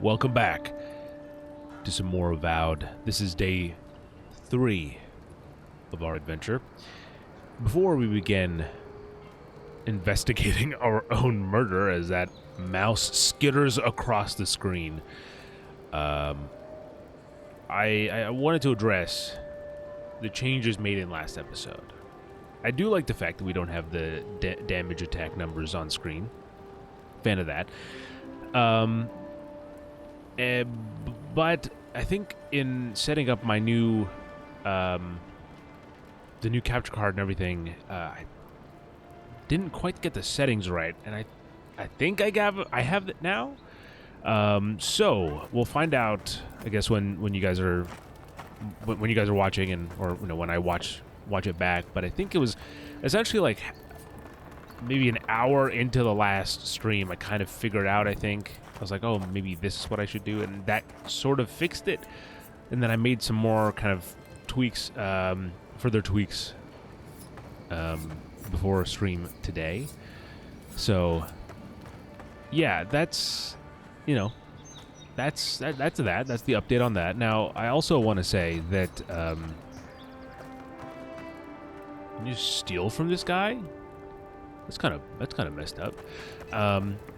Welcome back to some more Avowed. This is day 3 of our adventure. Before we begin investigating our own murder as that mouse skitters across the screen, I wanted to address the changes made in last episode. I do like the fact that we don't have the damage attack numbers on screen. Fan of that. But I think in setting up my new, the new capture card and everything, I didn't quite get the settings right, and I think I have it now. So we'll find out, I guess, when you guys are watching, and or when I watch it back. But I think it was essentially like maybe an hour into the last stream, I kind of figured out, I think. I was like, oh, maybe this is what I should do, and that sort of fixed it. And then I made some more kind of tweaks, further tweaks, before stream today. So, yeah, that's that's the update on that. Now, I also want to say that, can you steal from this guy? That's kind of messed up.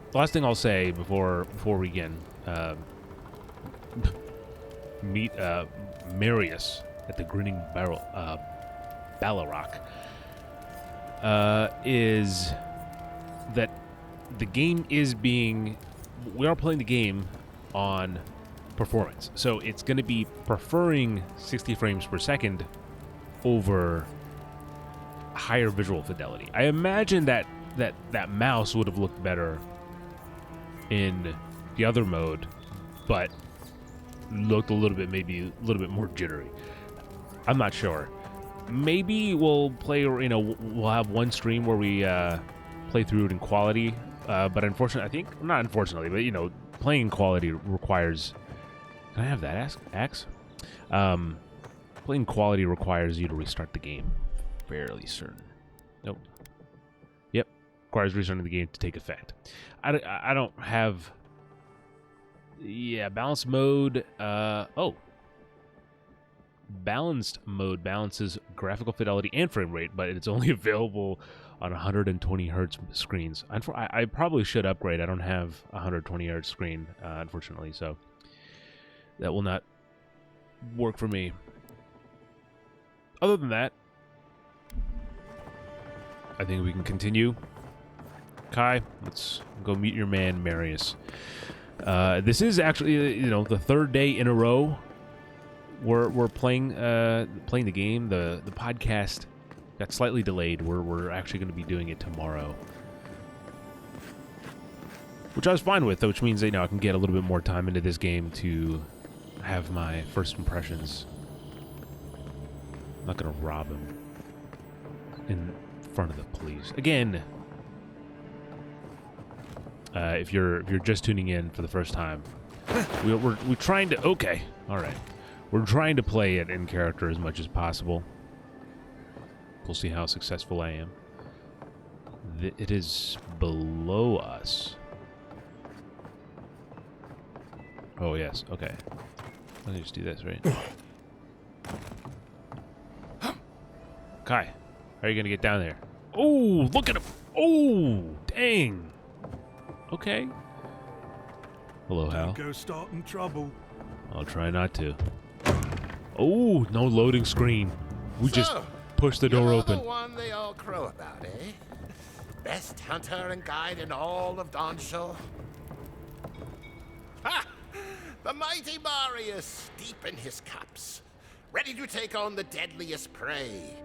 The last thing I'll say before we begin, meet Marius at the Grinning Ballarrock, is that the game is we are playing the game on performance, so it's going to be preferring 60 frames per second over higher visual fidelity. I imagine that mouse would have looked better in the other mode, but looked maybe a little bit more jittery. I'm not sure. Maybe we'll play, we'll have one stream where we play through it in quality, but unfortunately, but playing in quality requires... Can I have that axe? Playing quality requires you to restart the game. Fairly certain. Nope. Yep. Requires restarting the game to take effect. I don't have... Yeah, balanced mode. Balanced mode balances graphical fidelity and frame rate, but it's only available on 120 hertz screens. I probably should upgrade. I don't have a 120 hertz screen, unfortunately, so that will not work for me. Other than that, I think we can continue. Kai, let's go meet your man, Marius. This is actually, the third day in a row we're playing the game. The podcast got slightly delayed. We're actually going to be doing it tomorrow, which I was fine with, which means that, I can get a little bit more time into this game to have my first impressions. I'm not going to rob him in front of the police again. If you're just tuning in for the first time, we're trying to... Okay, all right. We're trying to play it in character as much as possible. We'll see how successful I am. It is below us. Oh, yes. Okay. Let me just do this, right? Kai, how are you going to get down there? Oh, look at him. Oh, dang. Okay. Hello, Hal. Go starting trouble. I'll try not to. Oh, no loading screen. We just pushed the door open. The one they all crow about, eh? Best hunter and guide in all of Donshaw. Ha! The mighty Marius, deep in his cups, ready to take on the deadliest prey,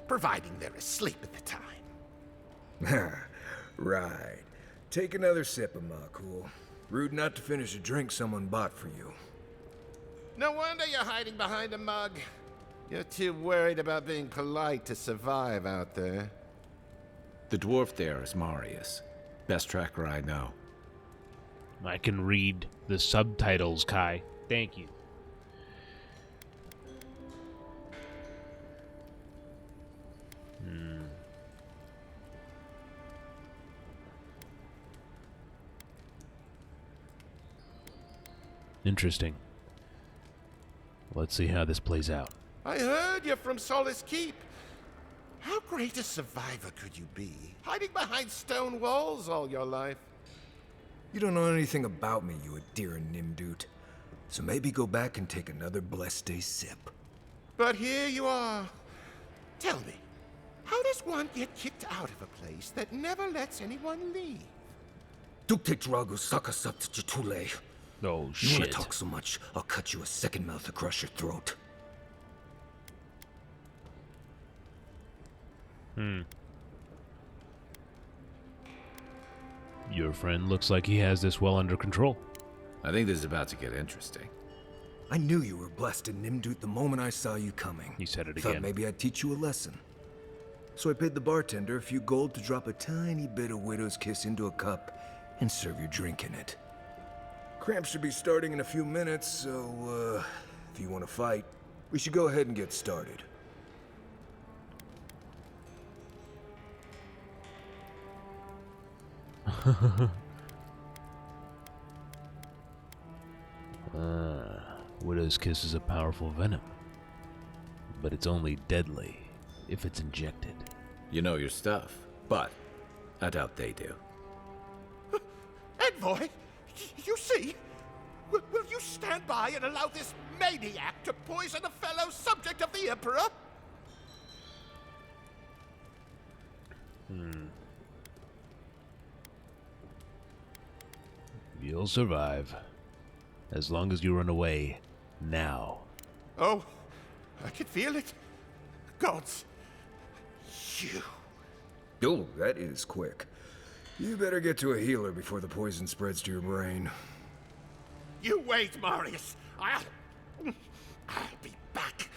providing they're asleep at the time. Right. Take another sip of my cool. Rude not to finish a drink someone bought for you. No wonder you're hiding behind a mug. You're too worried about being polite to survive out there. The dwarf there is Marius. Best tracker I know. I can read the subtitles, Kai. Thank you. Interesting. Let's see how this plays out. I heard you're from Solace Keep. How great a survivor could you be, hiding behind stone walls all your life? You don't know anything about me, you Adira Nimdut. So maybe go back and take another blessed day sip. But here you are. Tell me, how does one get kicked out of a place that never lets anyone leave? Dukte Drago Sakasat Jitule. Oh, You wanna shit. talk so much, I'll cut you a second mouth across your throat. Your friend looks like he has this well under control. I think this is about to get interesting. I knew you were blessed in Nimdut the moment I saw you coming. He said it Thought again. maybe I'd teach you a lesson. So I paid the bartender a few gold to drop a tiny bit of Widow's Kiss into a cup and serve your drink in it. Cramp should be starting in a few minutes, so, if you want to fight, we should go ahead and get started. Widow's Kiss is a powerful venom, but it's only deadly if it's injected. You know your stuff, but I doubt they do. Envoy, you see? Will you stand by and allow this maniac to poison a fellow subject of the Emperor? You'll survive. As long as you run away now. Oh, I can feel it. Gods, you. Oh, that is quick. You better get to a healer before the poison spreads to your brain. You wait, Marius. I'll be back.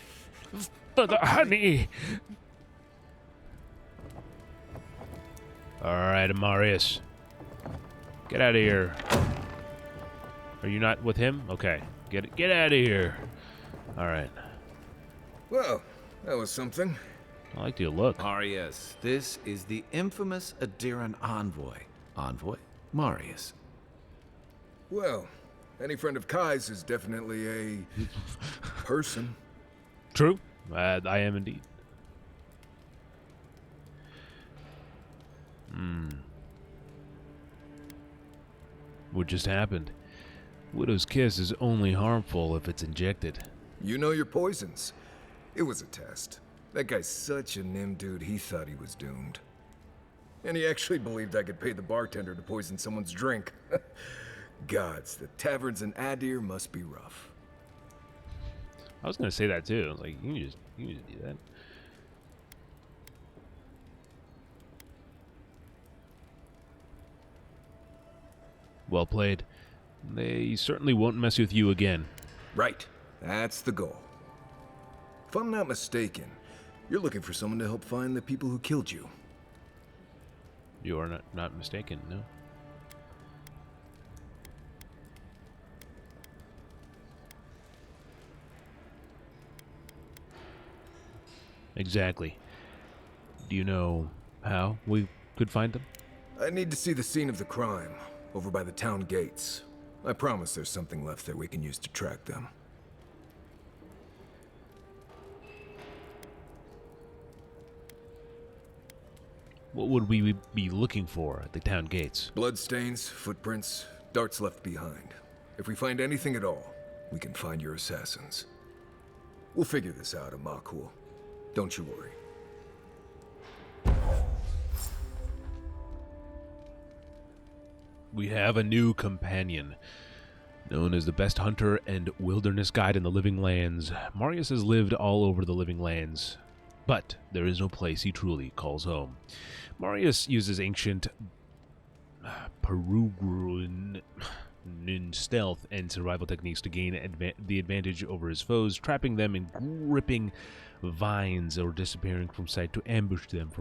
But honey! Alright, Amarius. Get out of here. Are you not with him? Okay. Get out of here. Alright. Well, that was something. I like your look. Marius, this is the infamous Adiran envoy. Envoy? Marius. Well, any friend of Kai's is definitely a person. True. I am indeed. What just happened? Widow's Kiss is only harmful if it's injected. You know your poisons. It was a test. That guy's such a Nimdut, he thought he was doomed. And he actually believed I could pay the bartender to poison someone's drink. Gods, the taverns in Adir must be rough. I was gonna say that too. I was like, you can just do that. Well played. They certainly won't mess with you again. Right, that's the goal. If I'm not mistaken, you're looking for someone to help find the people who killed you. You are not mistaken, no. Exactly. Do you know how we could find them? I need to see the scene of the crime, over by the town gates. I promise there's something left there we can use to track them. What would we be looking for at the town gates? Bloodstains, footprints, darts left behind. If we find anything at all, we can find your assassins. We'll figure this out, Amakul. Don't you worry. We have a new companion. Known as the best hunter and wilderness guide in the Living Lands, Marius has lived all over the Living Lands, but there is no place he truly calls home. Marius uses ancient Peruvian stealth and survival techniques to gain the advantage over his foes, trapping them in gripping vines or disappearing from sight to ambush them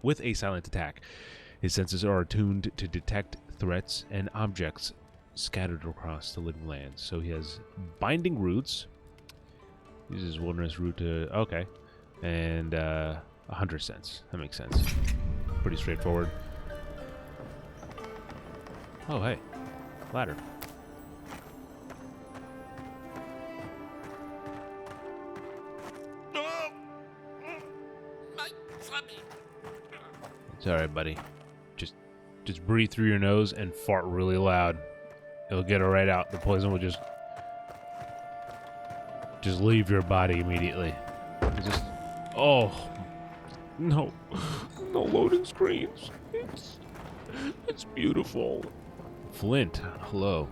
with a silent attack. His senses are attuned to detect threats and objects scattered across the Living Lands. So he has binding roots. Uses wilderness root to... Okay. And a hunter sense. That makes sense. Pretty straightforward. Oh, hey. Ladder. alright, buddy. Just breathe through your nose and fart really loud. It'll get it right out. The poison will just leave your body immediately. Oh no, no loading screens. It's beautiful. Flint, hello.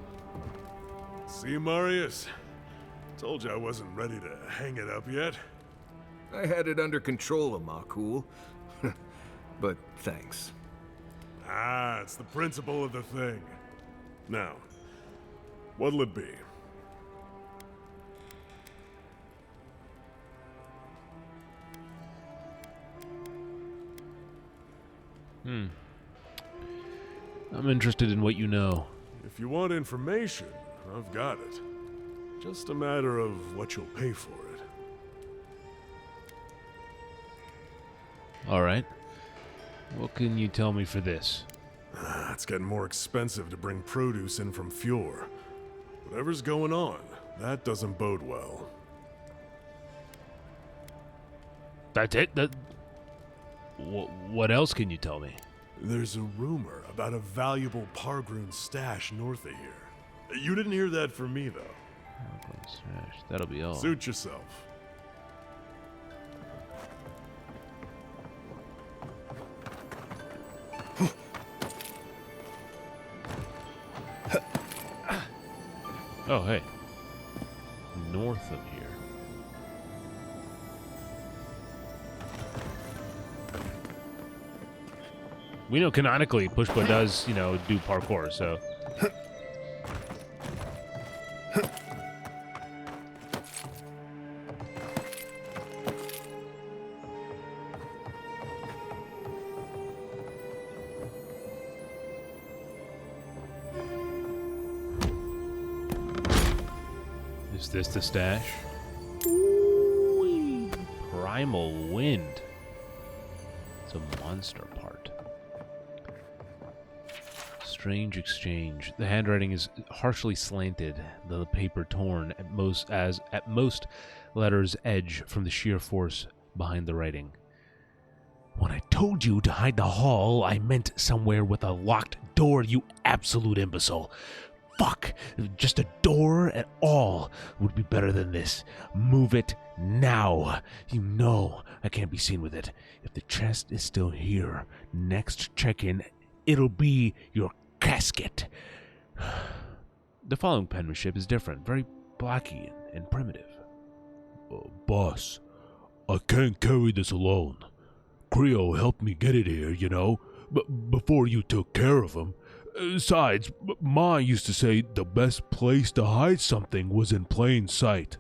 See, Marius? Told you I wasn't ready to hang it up yet. I had it under control, Amakul. But thanks. Ah, it's the principle of the thing. Now, what'll it be? I'm interested in what you know. If you want information, I've got it. Just a matter of what you'll pay for it. All right. What can you tell me for this? It's getting more expensive to bring produce in from Fjord. Whatever's going on, that doesn't bode well. That's it? What else can you tell me? There's a rumor about a valuable Pargroon stash north of here. You didn't hear that from me, though. That'll be all. Suit yourself. Oh, hey. North of here. We know canonically Pushpa does, do parkour, so... Is this the stash? Ooh, primal wind. It's a monster part. Strange exchange. The handwriting is harshly slanted, the paper torn at most letters edge from the sheer force behind the writing. When I told you to hide the hall, I meant somewhere with a locked door, you absolute imbecile. Fuck! Just a door at all would be better than this. Move it now. You know I can't be seen with it. If the chest is still here, next check-in, it'll be your casket. The following penmanship is different, very blocky and primitive. Boss, I can't carry this alone. Creo helped me get it here, before you took care of him. Besides, Ma used to say the best place to hide something was in plain sight.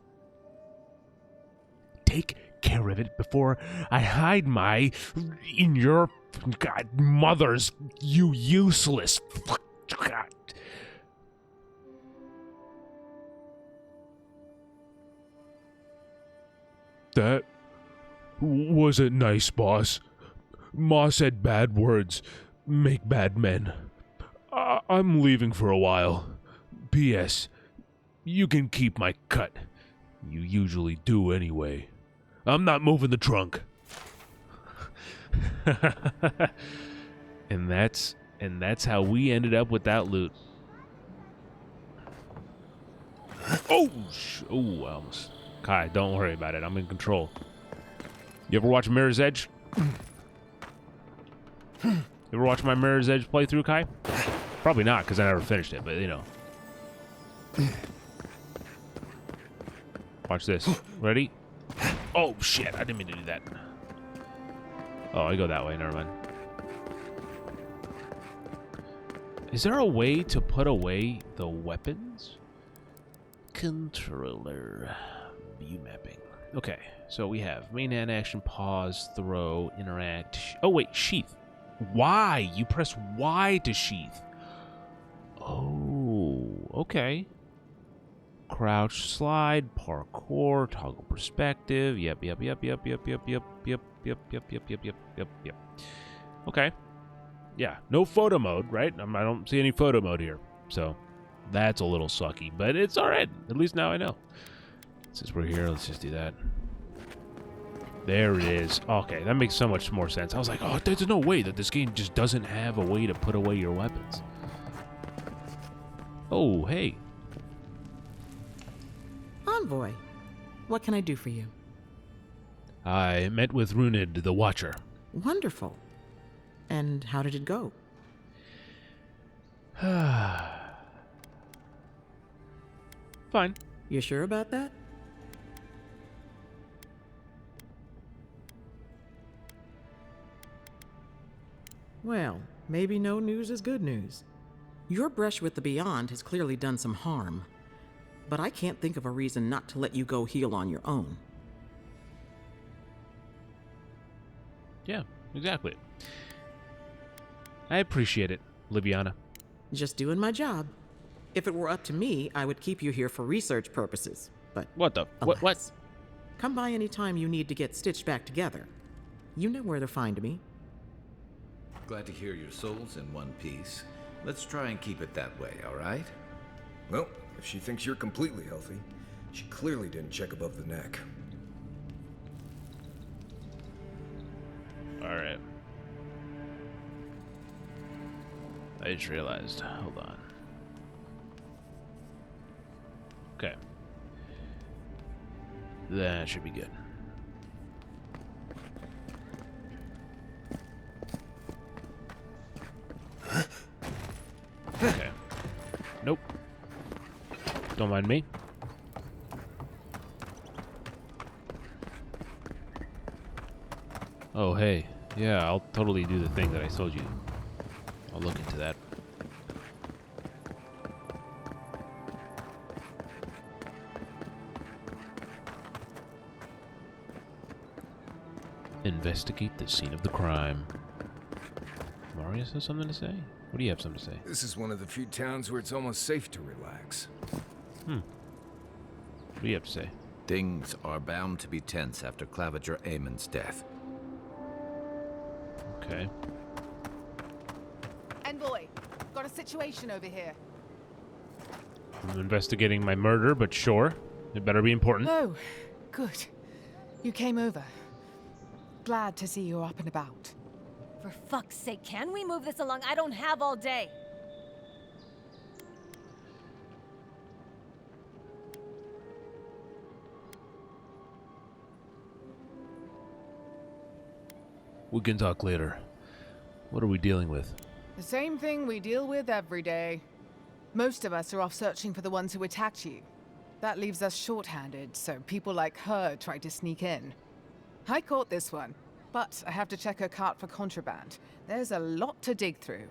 Take care of it before I hide in your mother's, you useless. God. That wasn't nice, boss. Ma said bad words make bad men. I'm leaving for a while. P.S. You can keep my cut. You usually do anyway. I'm not moving the trunk. And that's how we ended up with that loot. Oh, I almost. Kai, don't worry about it. I'm in control. You ever watch Mirror's Edge? You ever watch my Mirror's Edge playthrough, Kai? Probably not, because I never finished it, but Watch this. Ready? Oh, shit. I didn't mean to do that. Oh, I go that way. Never mind. Is there a way to put away the weapons? Controller. View mapping. Okay, so we have main hand action, pause, throw, interact. Oh, wait, sheath. Y. You press Y to sheath. Oh, okay. Crouch, slide, parkour, toggle perspective. Yep. Okay. Yeah, no photo mode, right? I don't see any photo mode here. So that's a little sucky, but it's all right. At least now I know. Since we're here, let's just do that. There it is. Okay, that makes so much more sense. I was like, oh, there's no way that this game just doesn't have a way to put away your weapons. Oh, hey. Envoy, what can I do for you? I met with Runid, the Watcher. Wonderful. And how did it go? Fine. You sure about that? Well, maybe no news is good news. Your brush with the Beyond has clearly done some harm, but I can't think of a reason not to let you go heal on your own. Yeah, exactly. I appreciate it, Liviana. Just doing my job. If it were up to me, I would keep you here for research purposes, but What the? alas. What? Come by any time you need to get stitched back together. You know where to find me. Glad to hear your soul's in one piece. Let's try and keep it that way, all right? Well, if she thinks you're completely healthy, she clearly didn't check above the neck. All right. I just realized. Hold on. Okay. That should be good. Okay. Nope. Don't mind me. Oh, hey. Yeah, I'll totally do the thing that I told you. I'll look into that. Investigate the scene of the crime. Marius has something to say? What do you have something to say? This is one of the few towns where it's almost safe to relax. What do you have to say? Things are bound to be tense after Claviger Amon's death. Okay. Envoy, got a situation over here. I'm investigating my murder, but sure. It better be important. Oh, good. You came over. Glad to see you're up and about. For fuck's sake, can we move this along? I don't have all day. We can talk later. What are we dealing with? The same thing we deal with every day. Most of us are off searching for the ones who attacked you. That leaves us short-handed, so people like her try to sneak in. I caught this one, but I have to check her cart for contraband. There's a lot to dig through.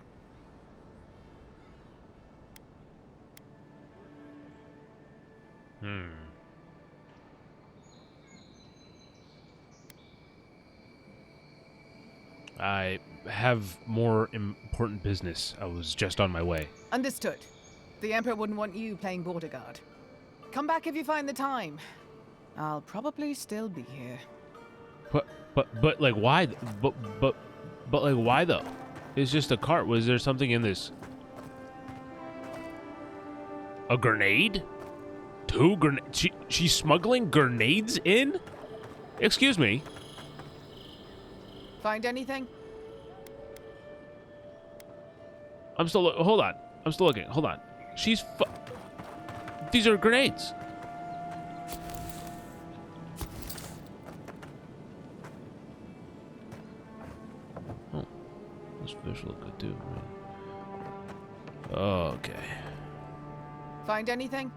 I have more important business. I was just on my way. Understood. The Emperor wouldn't want you playing border guard. Come back if you find the time. I'll probably still be here. But like why? But like why though? It's just a cart. Was there something in this? A grenade? 2 grenades? She's smuggling grenades in? Excuse me. Find anything? I'm still. Hold on. I'm still looking. Hold on. She's. These are grenades. Oh, those fish look good too. Right? Okay. Find anything?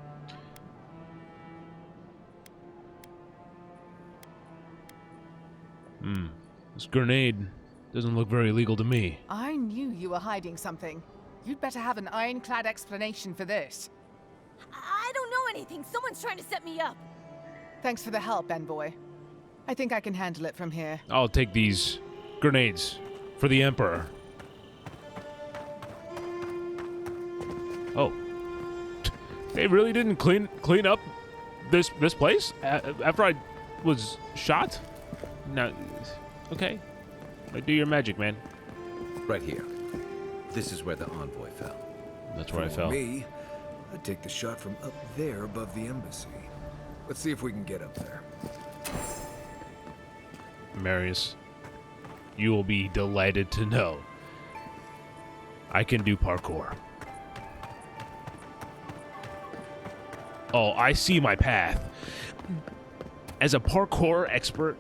This grenade doesn't look very legal to me. I knew you were hiding something. You'd better have an ironclad explanation for this. I don't know anything. Someone's trying to set me up. Thanks for the help, Envoy. I think I can handle it from here. I'll take these grenades for the Emperor. Oh. They really didn't clean up this place after I was shot? No. Okay. Do your magic, man. Right here. This is where the envoy fell. That's where I For fell. me, I'd take the shot from up there above the embassy. Let's see if we can get up there. Marius, you will be delighted to know I can do parkour. Oh, I see my path. As a parkour expert,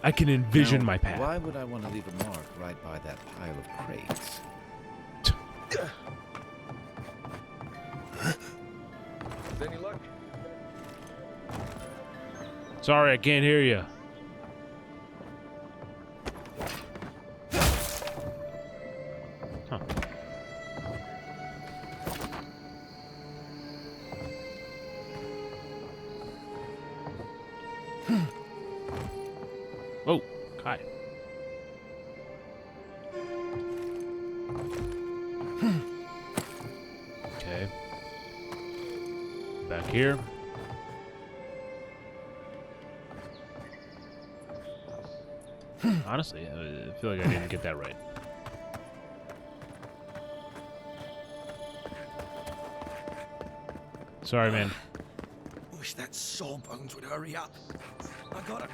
I can envision Now, my path. Why would I want to leave a mark right by that pile of crates? Any luck? Sorry, I can't hear you. Huh. Oh, Kai. Okay. Back here. Honestly, I feel like I didn't get that right. Sorry, man. Wish that sawbones would hurry up. I gotta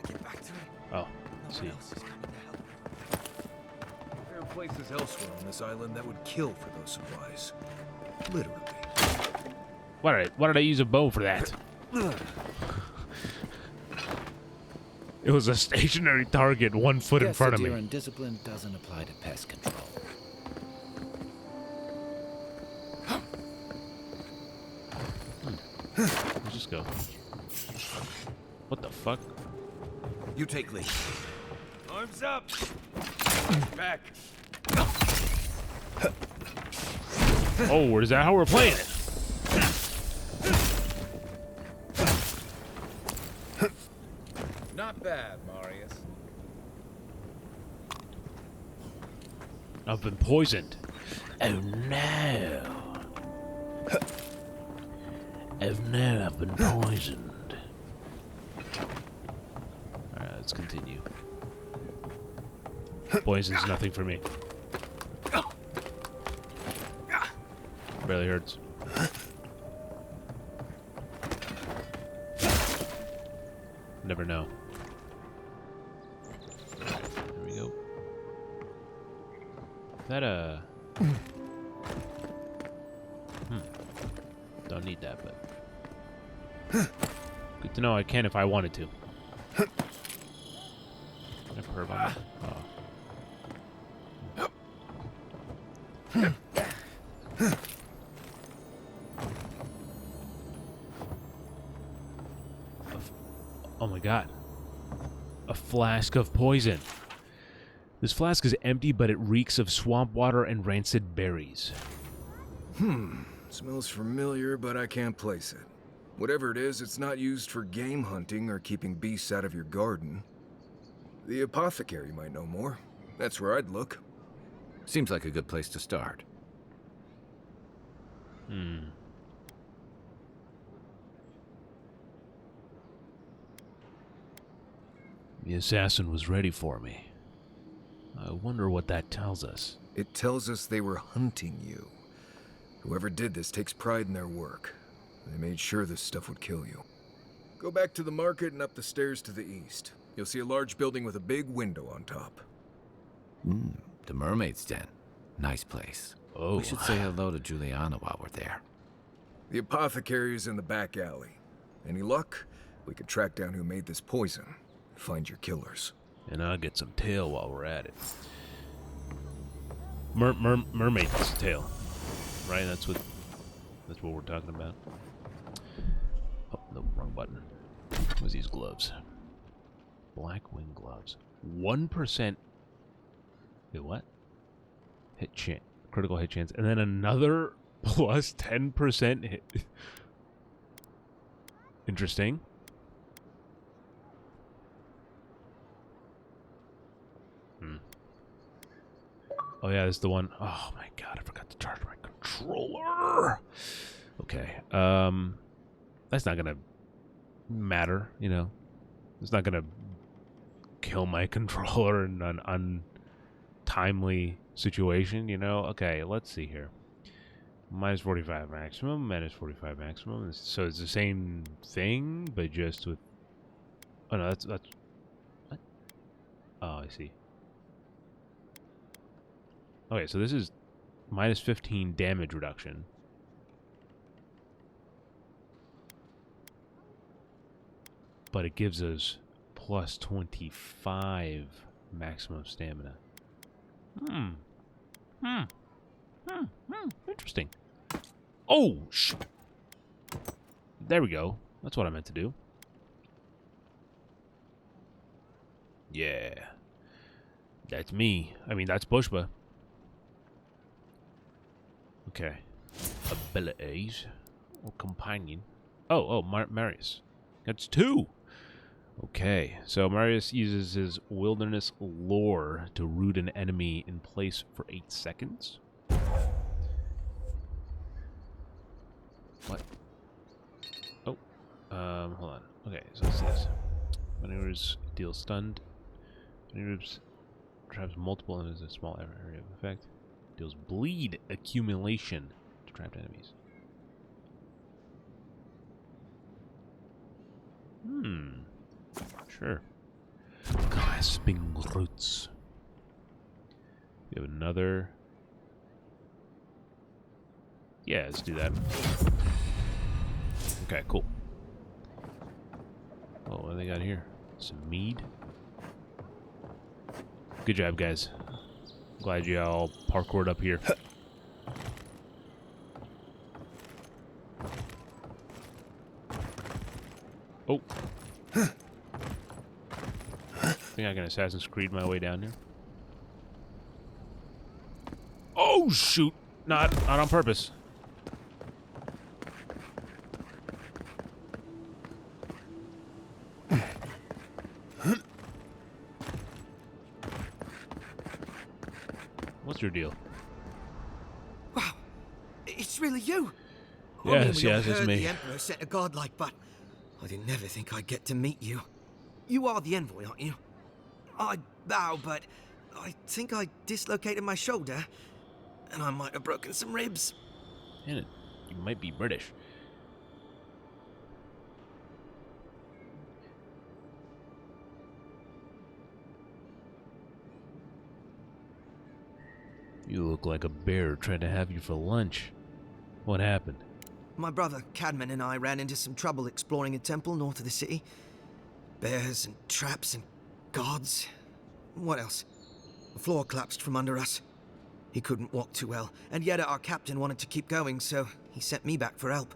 get back to him. Oh, No see. one else is coming to help. There are places elsewhere on this island that would kill for those supplies. Literally. Why did I use a bow for that? It was a stationary target 1 foot in Guess front of the me. Deer discipline doesn't apply to pest control. Let's just go. What the fuck? You take lead. Arms up. Back. Oh, is that how we're playing it? Not bad, Marius. I've been poisoned. Oh no. Oh no, I've been poisoned. Alright, let's continue. Poison's nothing for me. Barely hurts. Never know. There we go. Is that a... Don't need that, but... Good to know I can if I wanted to. Can I perv on that? Oh. Oh my god. A flask of poison. This flask is empty, but it reeks of swamp water and rancid berries. Smells familiar, but I can't place it. Whatever it is, it's not used for game hunting or keeping beasts out of your garden. The apothecary might know more. That's where I'd look. Seems like a good place to start. The assassin was ready for me. I wonder what that tells us. It tells us they were hunting you. Whoever did this takes pride in their work. They made sure this stuff would kill you. Go back to the market and up the stairs to the east. You'll see a large building with a big window on top. The Mermaid's Den. Nice place. Oh. We should say hello to Juliana while we're there. The apothecary is in the back alley. Any luck? We could track down who made this poison. Find your killers. And I'll get some tail while we're at it. Mermaid's tail. Right? That's what we're talking about. Oh, no, wrong button. What's these gloves? Black wing gloves. 1%. Wait, what? Hit chance. Critical hit chance. And then another plus 10% hit. Interesting. Oh yeah, this is the one. Oh my god, I forgot to charge my controller. Okay. That's not gonna matter, you know. It's not gonna kill my controller in an untimely situation, you know. Okay, let's see here. Minus 45 maximum, minus 45 maximum. So it's the same thing, but just with. Oh no, that's Oh, I see. Okay, so this is minus 15 damage reduction. But it gives us plus 25 maximum stamina. Interesting. Oh, there we go. That's what I meant to do. Yeah. That's me. I mean, that's Bushba. Okay. Abilities. Or companion. Oh, Marius. That's 2. Okay, so Marius uses his wilderness lore to root an enemy in place for 8 seconds. What? Oh, hold on. Okay, so let's see this. Maneuvers deal stunned. Maneuvers traps multiple enemies in a small area of effect. Deals bleed accumulation to trapped enemies. Sure. Grasping roots. We have another. Yeah, let's do that. Okay, cool. Oh, what do they got here? Some mead. Good job, guys. Glad you all parkoured up here. Oh. I think I can Assassin's Creed my way down here. Oh shoot! Not on purpose. What's your deal? Wow, it's really you. Yes, yes, it's heard me. The Emperor sent a godlike, but I didn't never think I'd get to meet you. You are the envoy, aren't you? I bow, but I think I dislocated my shoulder, and I might have broken some ribs. And you might be British. You look like a bear trying to have you for lunch. What happened? My brother, Cadman, and I ran into some trouble exploring a temple north of the city. Bears and traps and guards. What else? The floor collapsed from under us. He couldn't walk too well, and yet our captain wanted to keep going, so he sent me back for help.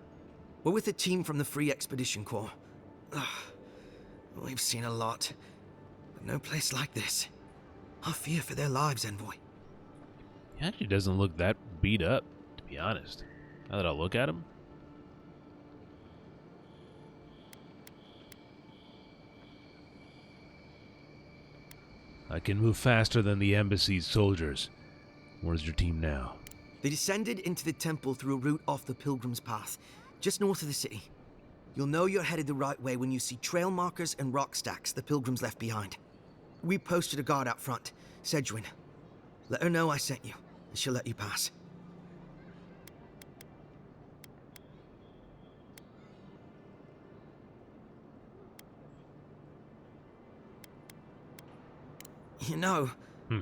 We're with a team from the Free Expedition Corps. We've seen a lot, but no place like this. I fear for their lives, envoy. He actually doesn't look that beat up, to be honest. Now that I look at him. I can move faster than the embassy's soldiers. Where's your team now? They descended into the temple through a route off the Pilgrim's Path, just north of the city. You'll know you're headed the right way when you see trail markers and rock stacks the Pilgrims left behind. We posted a guard out front, Sedgwin. Let her know I sent you, and she'll let you pass. You know,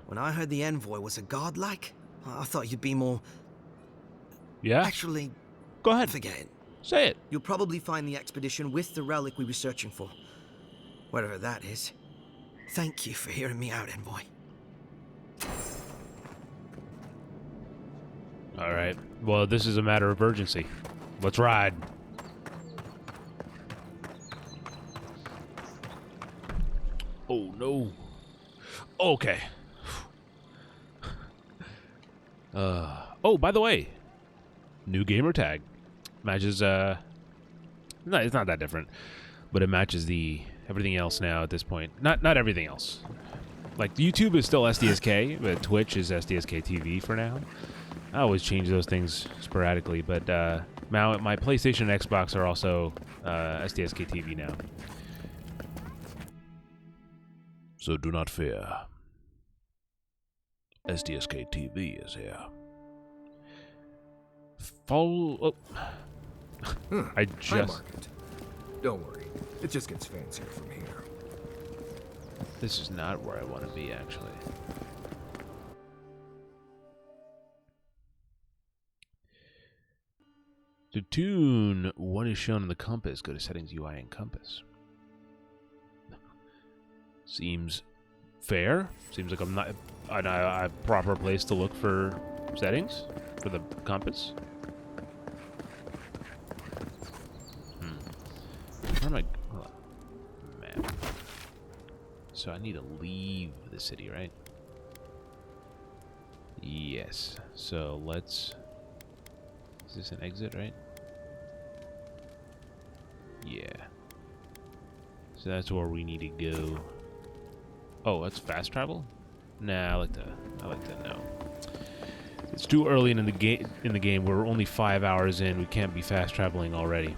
when I heard the envoy was a godlike, I thought you'd be more... Yeah? Actually, go ahead. Forget it. Say it. You'll probably find the expedition with the relic we were searching for. Whatever that is. Thank you for hearing me out, envoy. Alright. Well, this is a matter of urgency. Let's ride. Oh, no. Okay. Oh, by the way. New gamer tag. Matches, no, it's not that different. But it matches the everything else now at this point. Not everything else. Like, YouTube is still SDSK, but Twitch is SDSK TV for now. I always change those things sporadically, but my PlayStation and Xbox are also SDSK TV now. So do not fear. SDSK TV is here. Follow. Oh. I just. Market. Don't worry, it just gets fancier from here. This is not where I want to be, actually. To tune what is shown in the compass, go to Settings, UI, and Compass. Seems fair. Seems like I'm not a proper place to look for settings for the compass. Where am I? Hold on. Map. So I need to leave the city, right? Yes. So let's... Is this an exit, right? Yeah. So that's where we need to go. Oh, that's fast travel? Nah, I like to know. It's too early in the game. We're only 5 hours in. We can't be fast traveling already.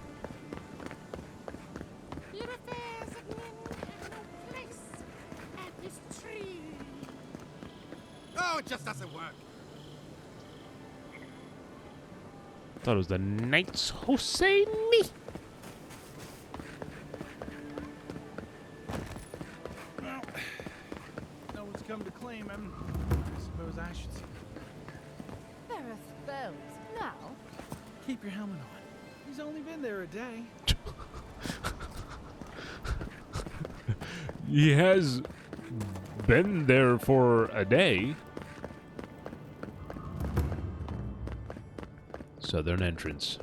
Oh, it just doesn't work. Thought it was the Knights Hosseini. Well, no one's come to claim him. I suppose I should see. There are spells. Now, Keep your helmet on. He's only been there a day. He has been there for a day. Southern entrance.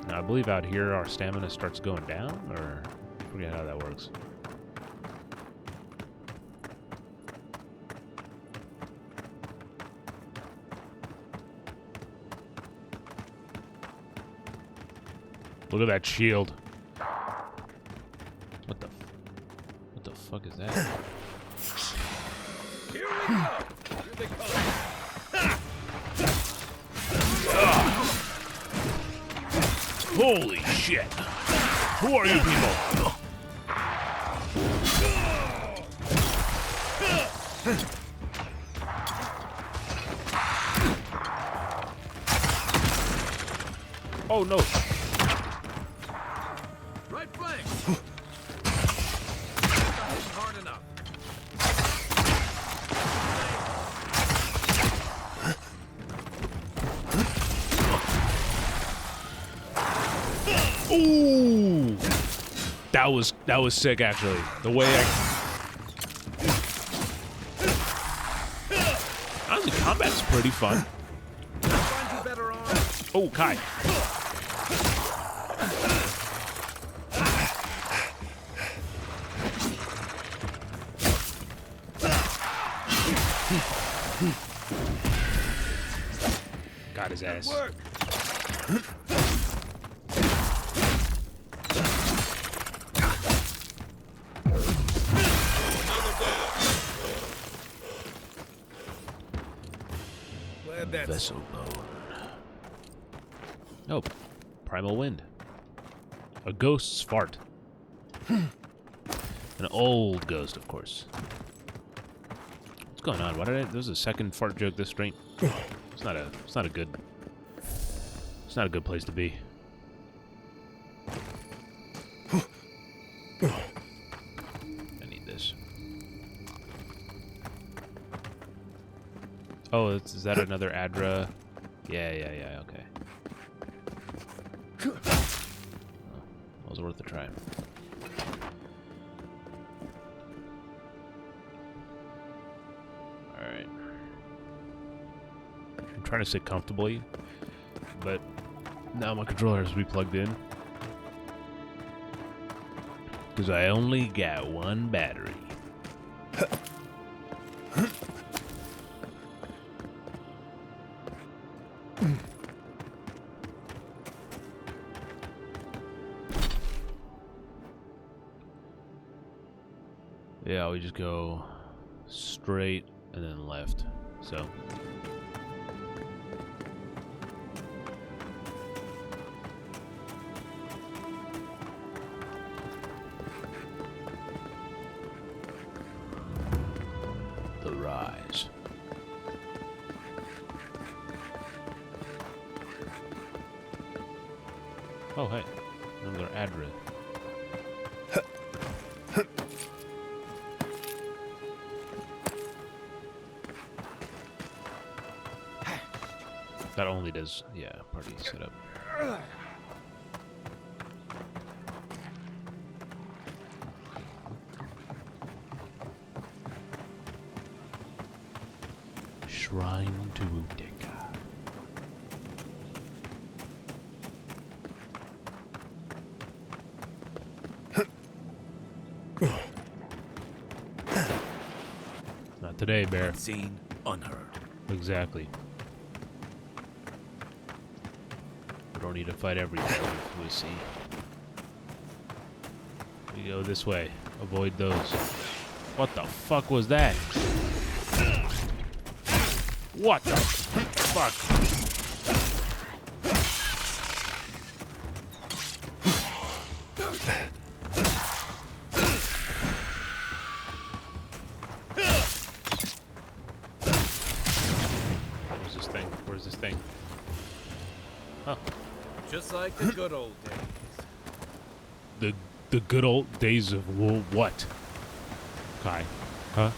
Now, I believe out here our stamina starts going down, or I forget how that works. Look at that shield. What the fuck is that? Here we go. Here they come. Holy shit! Who are you people? Oh no! Right flank. Not hitting hard enough. Ooh! That was sick, actually. The way honestly, combat's pretty fun. Find you better arms. Oh, Kai. Got his ass. Work. Vessel bone. Oh, primal wind. A ghost's fart. An old ghost, of course. What's going on? Why did I? There was a second fart joke this stream. It's not a good place to be. I need this. Oh, is that another Adra? Yeah, okay. Oh, that was worth a try. Alright. I'm trying to sit comfortably, but now my controller has to be plugged in. Because I only got one battery. Yeah, we just go straight and then left. So. The Rise. Oh, hey. Another Adra. That only does, yeah, party setup. Shrine to Utica. Not today, Bear. Unseen, unheard. Exactly. We don't need to fight every bear we see. We go this way. Avoid those. What the fuck was that? What the fuck? Where's this thing? Where's this thing? Huh. Just like the good old days. The good old days of what? Kai. Huh?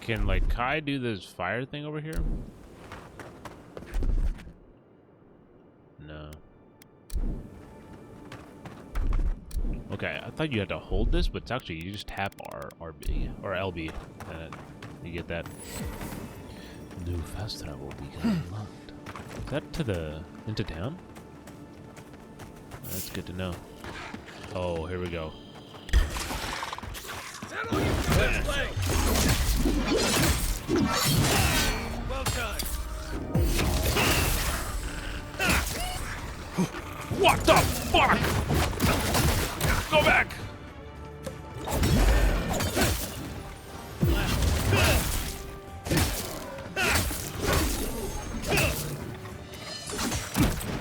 Can, like, Kai do this fire thing over here? No. Okay, I thought you had to hold this, but it's actually, you just tap RB, or LB, and you get that. New fast travel beacon unlocked. Is that to the, into town? That's good to know. Oh, here we go. Settle your play. Well done. What the fuck? Go back!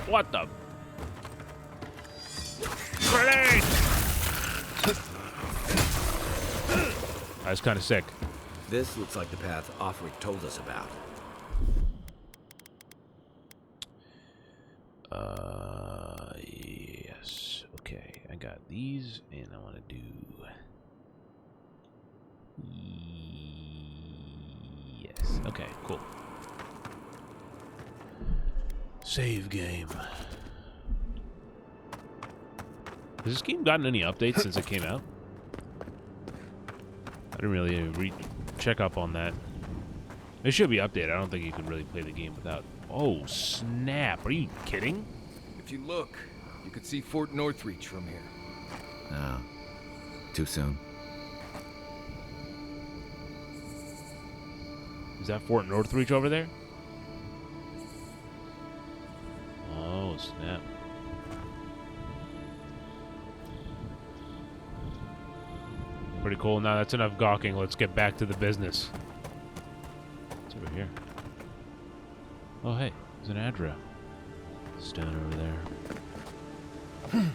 What the? Grenade! That's kind of sick. This looks like the path Offric told us about. Yes. Okay, I got these, and I want to do. Yes. Okay, cool. Save game. Has this game gotten any updates since it came out? I didn't really check up on that. It should be updated. I don't think you can really play the game without. Oh, snap. Are you kidding? If you look, you could see Fort Northreach from here. No. Too soon. Is that Fort Northreach over there? Oh, snap. Pretty cool. Now that's enough gawking. Let's get back to the business. What's over here? Oh, hey. There's an Adra. Stone over there.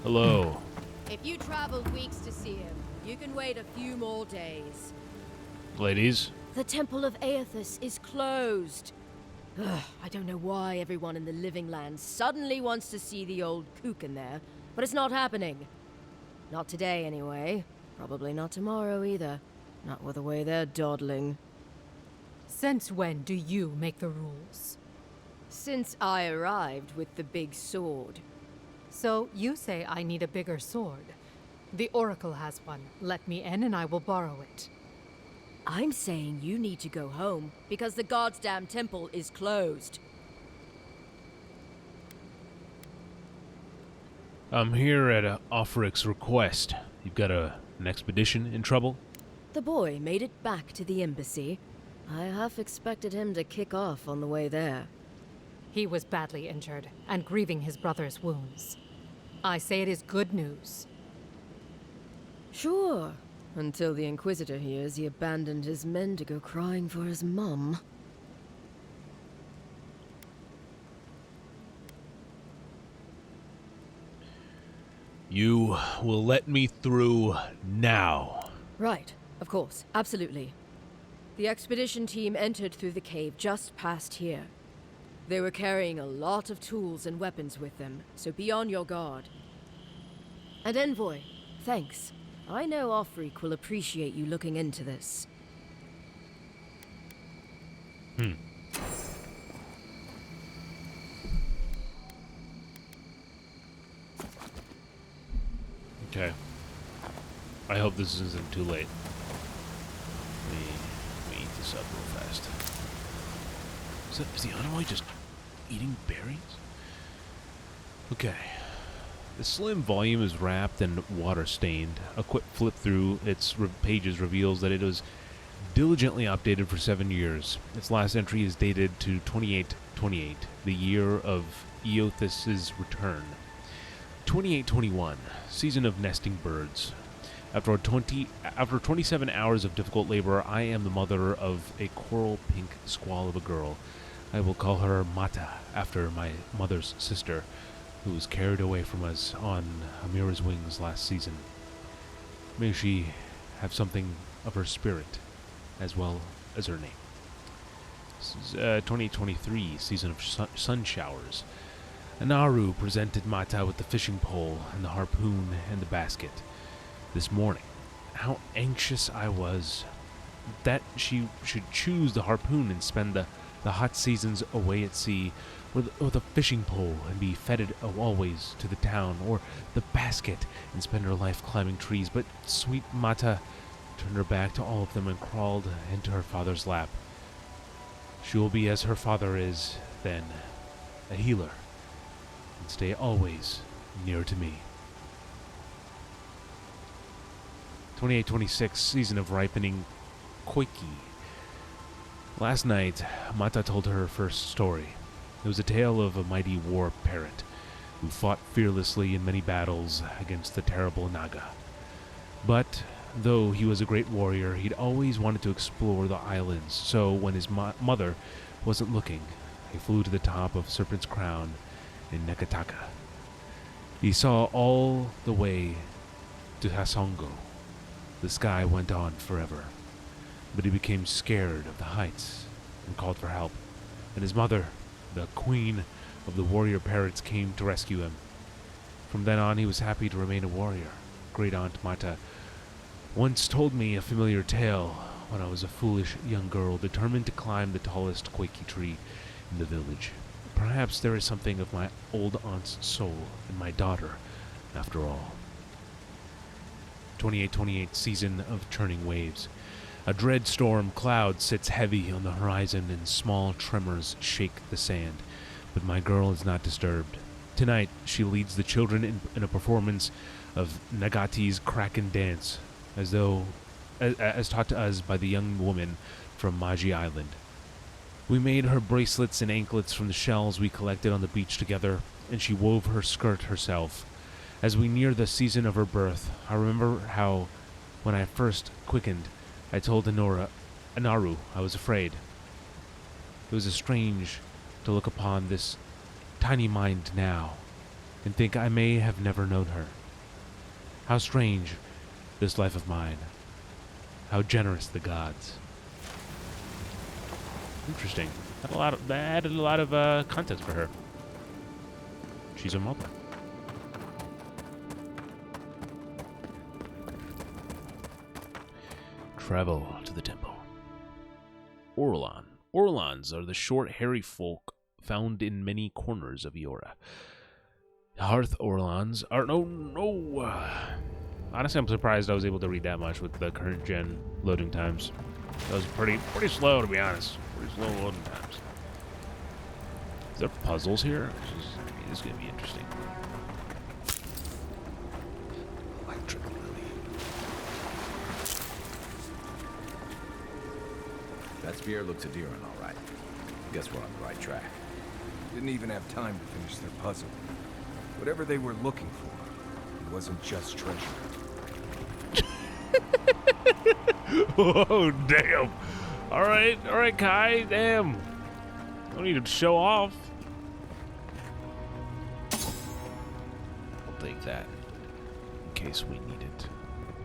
Hello. If you traveled weeks to see him, you can wait a few more days. Ladies. The Temple of EOTHAS is closed. Ugh, I don't know why everyone in the Living Land suddenly wants to see the old kook in there, but it's not happening. Not today, anyway. Probably not tomorrow, either. Not with the way they're dawdling. Since when do you make the rules? Since I arrived with the big sword. So you say I need a bigger sword. The Oracle has one. Let me in and I will borrow it. I'm saying you need to go home, because the goddamn temple is closed. I'm here at Offric's request. You've got an expedition in trouble? The boy made it back to the embassy. I half expected him to kick off on the way there. He was badly injured, and grieving his brother's wounds. I say it is good news. Sure. Until the Inquisitor hears he abandoned his men to go crying for his mum. You will let me through now. Right, of course, absolutely. The expedition team entered through the cave just past here. They were carrying a lot of tools and weapons with them, so be on your guard. And Envoy, thanks. I know Offreak will appreciate you looking into this. Okay. I hope this isn't too late. Let me eat this up real fast. Is the envoy just eating berries? Okay. The slim volume is wrapped and water-stained. A quick flip through its pages reveals that it was diligently updated for 7 years. Its last entry is dated to 2828, the year of EOTHAS' return. 2821, season of nesting birds. After 27 hours of difficult labor, I am the mother of a coral pink squall of a girl. I will call her Mata, after my mother's sister, who was carried away from us on Amira's wings last season. May she have something of her spirit, as well as her name. This is 2023, season of sun showers. Anaru presented Mata with the fishing pole and the harpoon and the basket. This morning, how anxious I was that she should choose the harpoon and spend the hot seasons away at sea, or the fishing pole and be feted always to the town, or the basket and spend her life climbing trees. But sweet Mata turned her back to all of them and crawled into her father's lap. She will be as her father is, then, a healer, and stay always near to me. 2826, season of ripening koiki. Last night, Mata told her first story. It was a tale of a mighty war parrot who fought fearlessly in many battles against the terrible Naga. But, though he was a great warrior, he'd always wanted to explore the islands, so when his mother wasn't looking, he flew to the top of Serpent's Crown in Nekataka. He saw all the way to Hasongo. The sky went on forever, but he became scared of the heights and called for help, and his mother, the queen of the warrior parrots, came to rescue him. From then on, he was happy to remain a warrior. Great Aunt Mata once told me a familiar tale when I was a foolish young girl determined to climb the tallest koiki tree in the village. Perhaps there is something of my old aunt's soul in my daughter, after all. 2828, season of churning waves. A dread storm cloud sits heavy on the horizon and small tremors shake the sand, but my girl is not disturbed. Tonight, she leads the children in a performance of Nagati's Kraken dance, as taught to us by the young woman from Maji Island. We made her bracelets and anklets from the shells we collected on the beach together, and she wove her skirt herself. As we near the season of her birth, I remember how, when I first quickened, I told Anaru I was afraid. It was strange to look upon this tiny mind now, and think I may have never known her. How strange, this life of mine. How generous the gods. Interesting. That added a lot of context for her. She's a mother. Travel to the temple. Orlan. Orlans are the short, hairy folk found in many corners of Eora. Hearth Orlans are honestly, I'm surprised I was able to read that much with the current gen loading times. That was pretty slow, to be honest. Pretty slow loading times. Is there puzzles here? This is gonna be interesting. Electric lily. That spear looks Adiran, all right. Guess we're on the right track. Didn't even have time to finish their puzzle. Whatever they were looking for, it wasn't just treasure. Oh, damn. All right, Kai, damn. Don't need to show off. I'll take that. case we need it.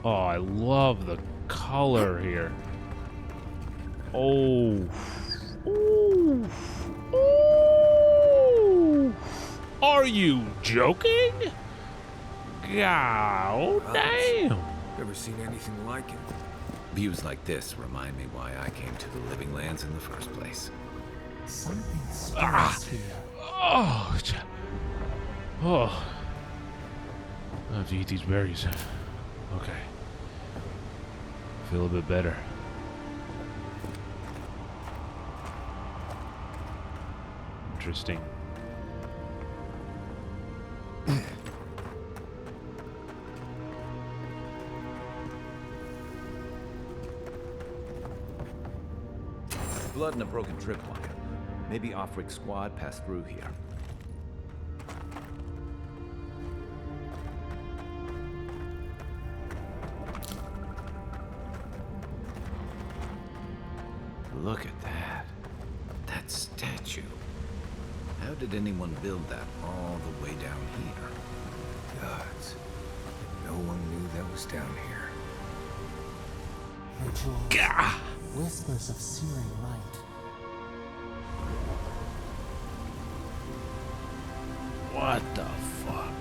Oh, I love the color here. Oh. Ooh. Ooh. Are you joking? God damn. Never seen anything like it. Views like this remind me why I came to the Living Lands in the first place. Something stirs here. Oh. Oh. I have to eat these berries. Okay. Feel a bit better. Interesting. Blood and a broken tripwire. Maybe Offric squad passed through here. Look at that. That statue. How did anyone build that all the way down here? Gods. No one knew that was down here. Rituals. Whispers of searing light. What the fuck?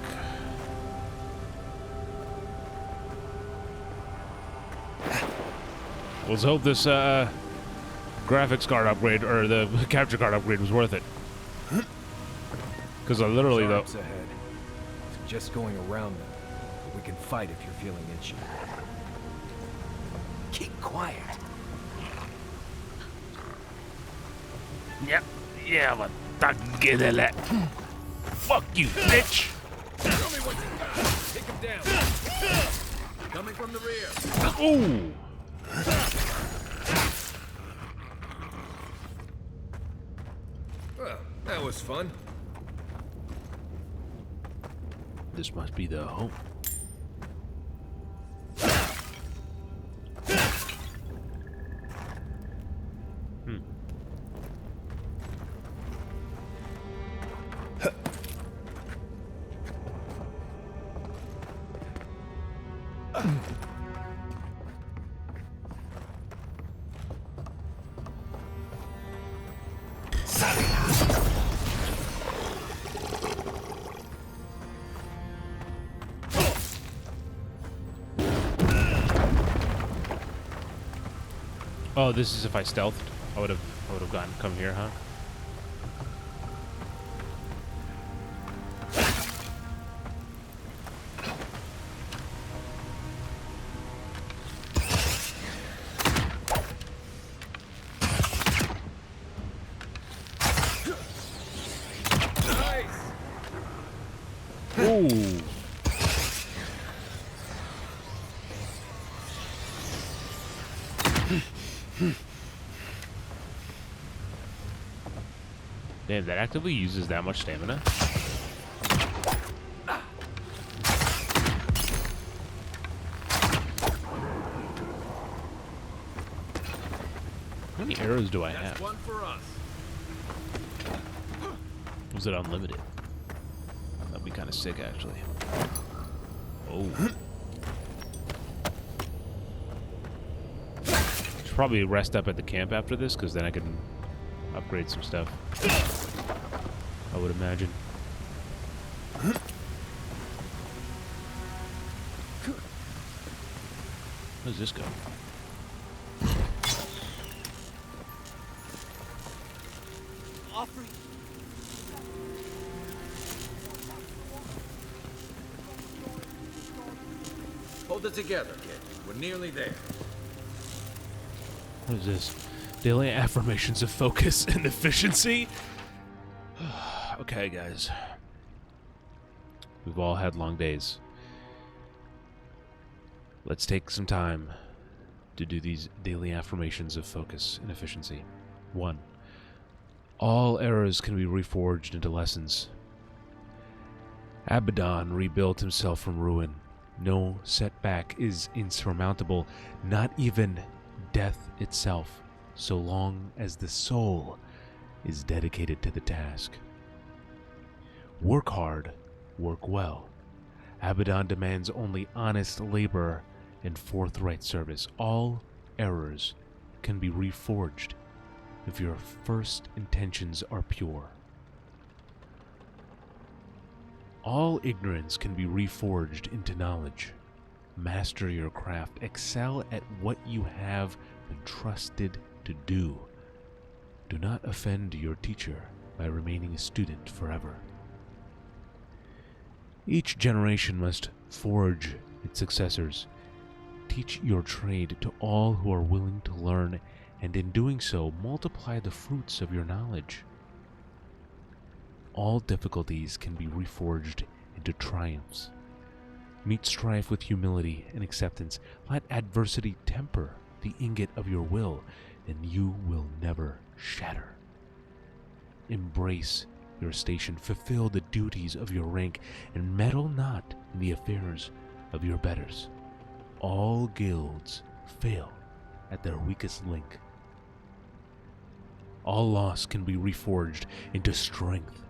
Let's hope this graphics card upgrade or the capture card upgrade was worth it. Because I literally though. Ahead. Just going around them. We can fight if you're feeling itchy. Keep quiet. Yep. Yeah, but get it. Fuck you, bitch. Show me what you got. Take him down. Coming from the rear. Ooh. Well, that was fun. This must be the home. Oh, this is if I stealthed. I would have come here, huh? Ooh. Damn, that actively uses that much stamina? How many arrows do I have? That's one for us. Was it unlimited? That'd be kind of sick, actually. Oh. Should probably rest up at the camp after this, because then I can upgrade some stuff. I would imagine. Where does this go? Hold it together, kid. We're nearly there. What is this? Daily affirmations of focus and efficiency? Okay, guys. We've all had long days. Let's take some time to do these daily affirmations of focus and efficiency. 1. All errors can be reforged into lessons. Abaddon rebuilt himself from ruin. No setback is insurmountable, not even death itself, so long as the soul is dedicated to the task. Work hard, work well. Abaddon demands only honest labor and forthright service. All errors can be reforged if your first intentions are pure. All ignorance can be reforged into knowledge. Master your craft. Excel at what you have been trusted to do. Do not offend your teacher by remaining a student forever. Each generation must forge its successors. Teach your trade to all who are willing to learn, and in doing so, multiply the fruits of your knowledge. All difficulties can be reforged into triumphs. Meet strife with humility and acceptance. Let adversity temper the ingot of your will, and you will never shatter. Embrace your station, fulfill the duties of your rank, and meddle not in the affairs of your betters. All guilds fail at their weakest link. All loss can be reforged into strength.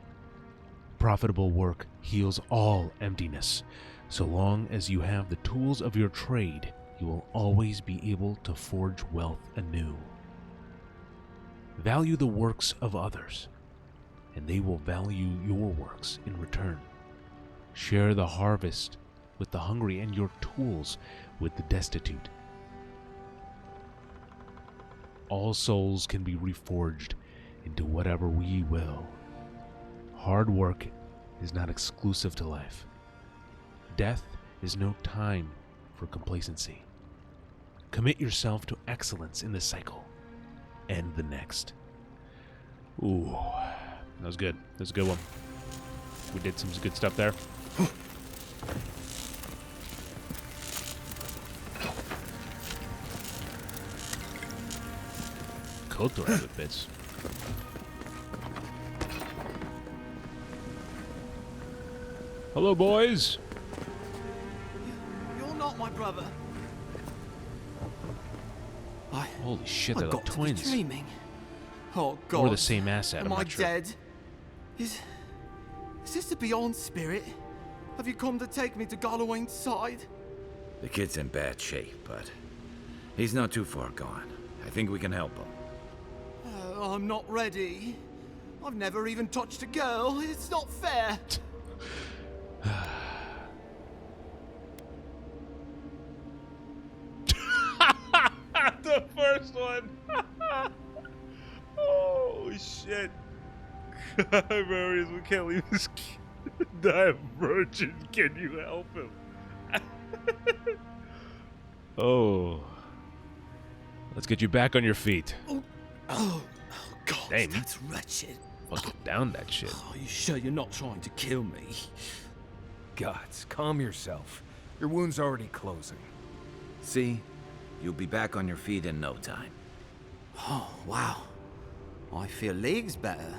Profitable work heals all emptiness. So long as you have the tools of your trade, you will always be able to forge wealth anew. Value the works of others, and they will value your works in return. Share the harvest with the hungry and your tools with the destitute. All souls can be reforged into whatever we will. Hard work is not exclusive to life. Death is no time for complacency. Commit yourself to excellence in this cycle and the next. Ooh, that was good. That was a good one. We did some good stuff there. Kotor with bits. Hello, boys. You're not my brother. Holy shit, I they're got like to be twins. dreaming. Oh God. Or the same asset. Am I'm I not sure. dead? Is this the Beyond Spirit? Have you come to take me to Galloway's side? The kid's in bad shape, but he's not too far gone. I think we can help him. I'm not ready. I've never even touched a girl. It's not fair. The first one. Oh shit. Marius, we can't leave this kid die a virgin. Can you help him? Oh. Let's get you back on your feet. Oh God, Damn. that's wretched. Fucking down that shit. Are you sure you're not trying to kill me? Guts, calm yourself. Your wound's already closing. See? You'll be back on your feet in no time. Oh, wow. I feel leagues better.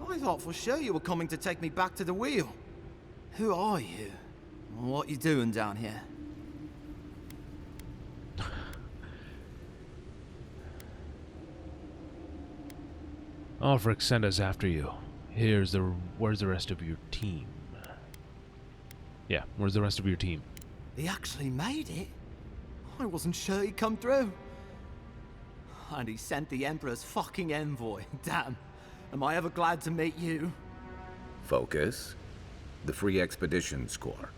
I thought for sure you were coming to take me back to the wheel. Who are you? What you doing down here? Ulfric sent us after you. Where's the rest of your team? Yeah, where's the rest of your team? He actually made it? I wasn't sure he'd come through. And he sent the Emperor's fucking envoy. Damn. Am I ever glad to meet you? Focus. The Free Expeditions Corps.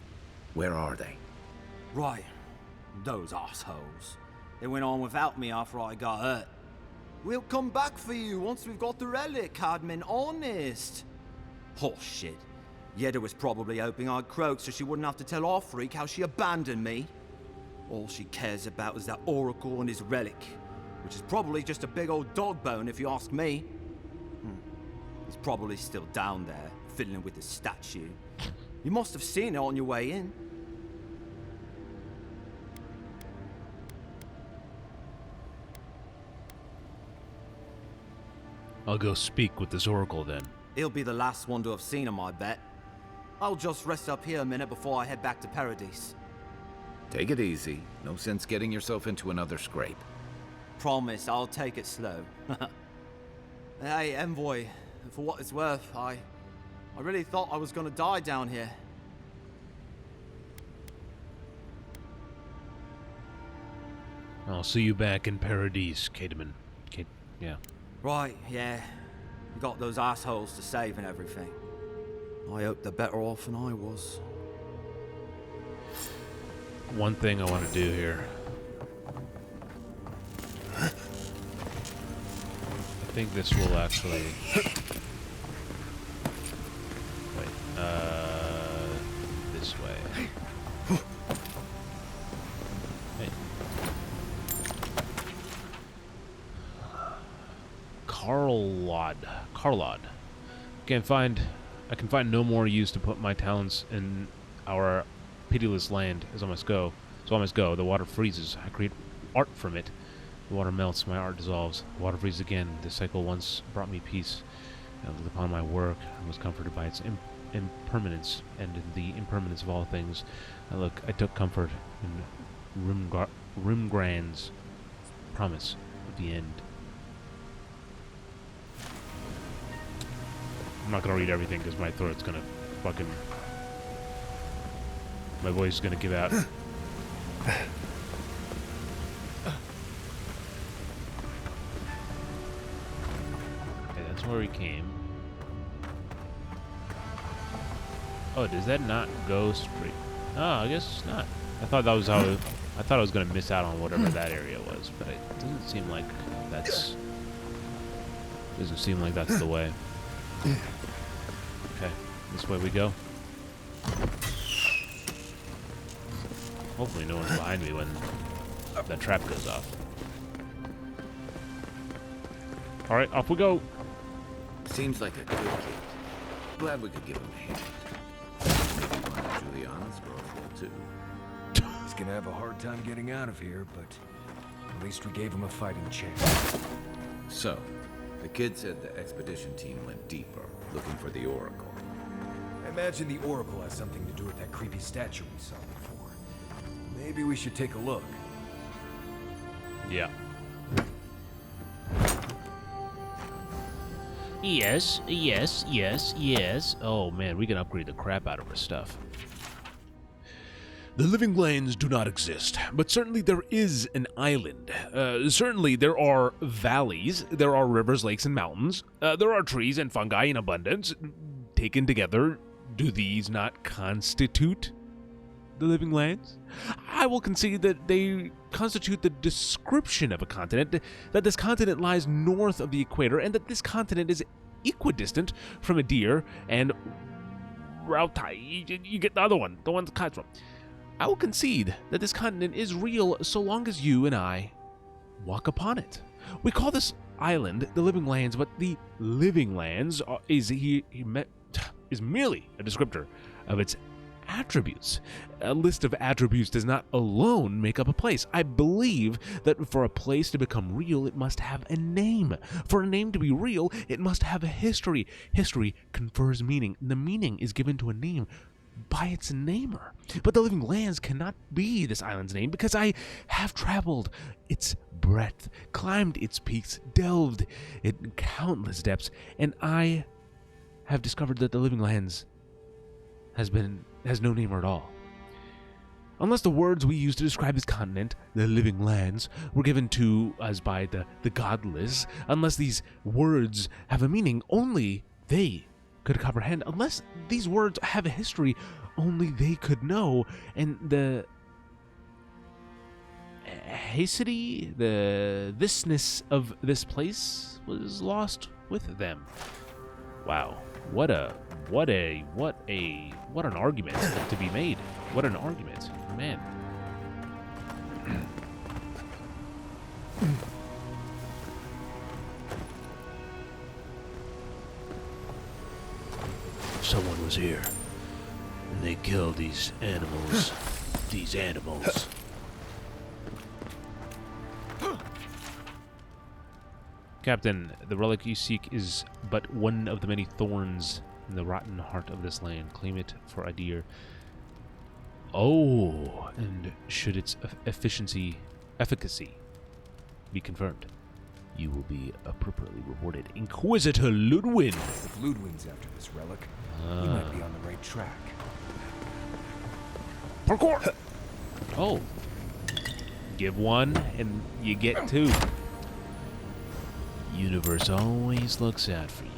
Where are they? Right. Those assholes. They went on without me after I got hurt. We'll come back for you once we've got the relic, Cadman, honest. Horse shit. Yeda was probably hoping I'd croak so she wouldn't have to tell Offreak how she abandoned me. All she cares about is that Oracle and his relic, which is probably just a big old dog bone if you ask me. He's probably still down there, fiddling with the statue. You must have seen it on your way in. I'll go speak with this Oracle then. He'll be the last one to have seen him, I bet. I'll just rest up here a minute before I head back to Paradise. Take it easy. No sense getting yourself into another scrape. Promise, I'll take it slow. Hey, Envoy, for what it's worth, I really thought I was gonna die down here. I'll see you back in Paradise, Cademan. Yeah. Right, yeah. We got those assholes to save and everything. I hope they're better off than I was. One thing I want to do here. I think this will actually... Wait, this way. Hey. Carlod. I can find no more use to put my talents in our pitiless land as I must go. So I must go. The water freezes. I create art from it. The water melts. My art dissolves. The water freezes again. This cycle once brought me peace. I looked upon my work and was comforted by its impermanence, and in the impermanence of all things. I took comfort in Rimgrand's promise at the end. I'm not gonna read everything because my throat's gonna fucking... My voice is gonna give out. Okay, that's where we came. Oh, does that not go straight? Oh, I guess not. I thought that was how... I thought I was gonna miss out on whatever that area was, but it doesn't seem like that's... Doesn't seem like that's the way. Okay, this way we go. Hopefully no one's behind me when that trap goes off. Alright, off we go. Seems like a good kid. Glad we could give him a hand. Maybe one of Juliana's girls will too. He's gonna have a hard time getting out of here, but at least we gave him a fighting chance. So, the kid said the expedition team went deeper, looking for the Oracle. I imagine the Oracle has something to do with that creepy statue we saw before. Maybe we should take a look. Yeah. Yes. Oh man, we can upgrade the crap out of our stuff. The living lands do not exist, but certainly there is an island. Certainly there are valleys, there are rivers, lakes, and mountains. There are trees and fungi in abundance. Taken together, do these not constitute the living lands? I will concede that they constitute the description of a continent, that this continent lies north of the equator, and that this continent is equidistant from a deer and Rautai. You get the other one, the one that comes from. I will concede that this continent is real so long as you and I walk upon it. We call this island the living lands, but the living lands is merely a descriptor of its attributes. A list of attributes does not alone make up a place. I believe that for a place to become real, it must have a name. For a name to be real, it must have a history. History confers meaning. The meaning is given to a name by its namer. But the living lands cannot be this island's name because I have traveled its breadth, climbed its peaks, delved in countless depths, and I have discovered that the living lands has no name at all. Unless the words we use to describe this continent, the living lands, were given to us by the godless, unless these words have a meaning, only they could comprehend. Unless these words have a history, only they could know. And the hacity, the thisness of this place was lost with them. Wow. What an argument to be made. What an argument, man. Someone was here, and they killed these animals. These animals. Captain, the relic you seek is but one of the many thorns in the rotten heart of this land. Claim it for a deer. Oh, and should its efficacy be confirmed, you will be appropriately rewarded. Inquisitor Ludwin. If Ludwin's after this relic, he might be on the right track. Parkour! Oh. Give one, and you get two. Universe always looks out for you.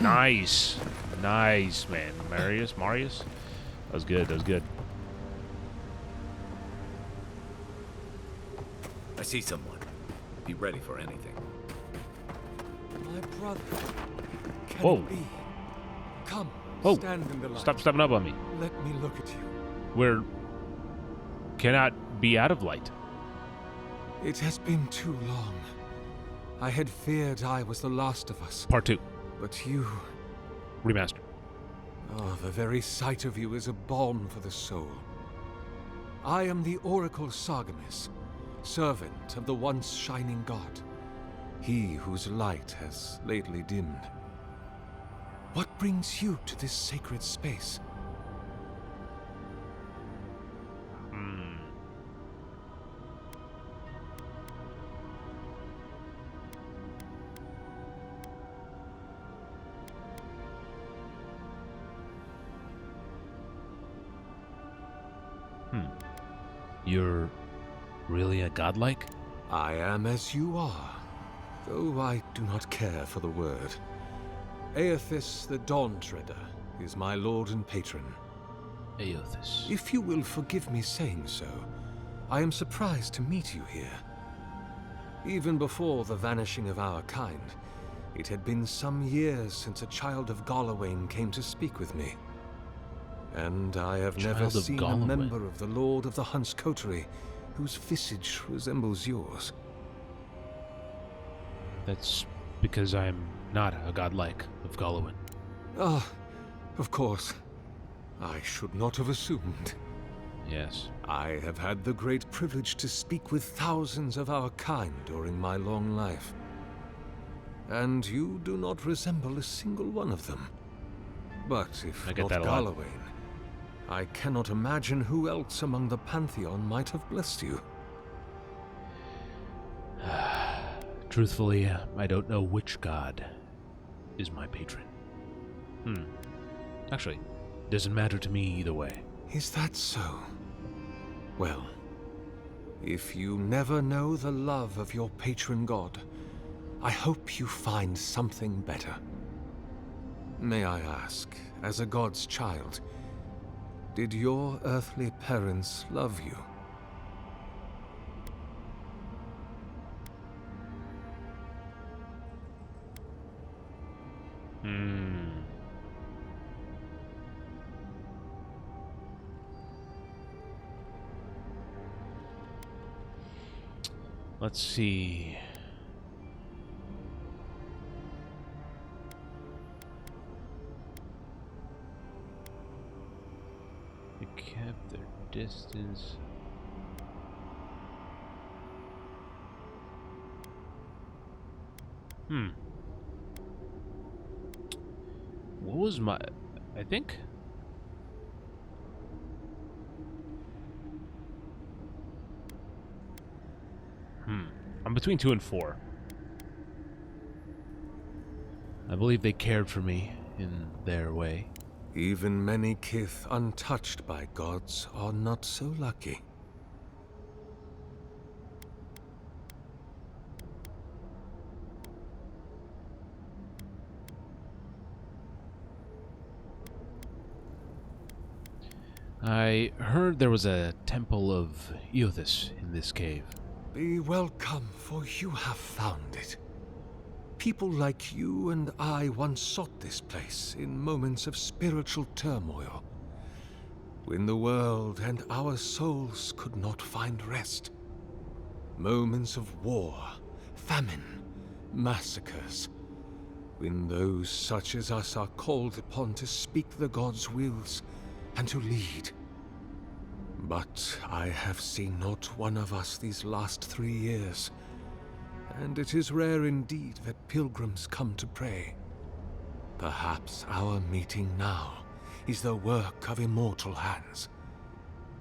Nice. Nice, man. Marius? That was good. That was good. I see someone. Be ready for anything. My brother. Can Whoa. it be? Come, Oh, stand in the light. stop stepping up on me. Let me look at you. We're cannot be out of light. It has been too long. I had feared I was the last of us. Part 2. But you... Remaster. Oh, the very sight of you is a balm for the soul. I am the Oracle Sargamis, servant of the once shining god. He whose light has lately dimmed. What brings you to this sacred space? You're really a godlike? I am as you are, though I do not care for the word. EOTHAS the Dawn Treader is my lord and patron. EOTHAS. If you will forgive me saying so, I am surprised to meet you here. Even before the vanishing of our kind, it had been some years since a child of Galawain came to speak with me. And I have never seen a member of the Lord of the Hunt's coterie whose visage resembles yours. That's because I'm not a godlike of Galawain. Ah, of course. I should not have assumed. Yes. I have had the great privilege to speak with thousands of our kind during my long life. And you do not resemble a single one of them. But if not Galawain, I cannot imagine who else among the Pantheon might have blessed you. Truthfully, I don't know which god is my patron. Actually, doesn't matter to me either way. Is that so? Well, if you never know the love of your patron god, I hope you find something better. May I ask, as a god's child, did your earthly parents love you? Let's see. They kept their distance. What was my... I think... I'm between 2 and 4. I believe they cared for me in their way. Even many kith untouched by gods are not so lucky. I heard there was a temple of EOTHAS in this cave. Be welcome, for you have found it. People like you and I once sought this place in moments of spiritual turmoil, when the world and our souls could not find rest. Moments of war, famine, massacres, when those such as us are called upon to speak the gods' wills and to lead. But I have seen not one of us these last 3 years, and it is rare indeed that pilgrims come to pray. Perhaps our meeting now is the work of immortal hands.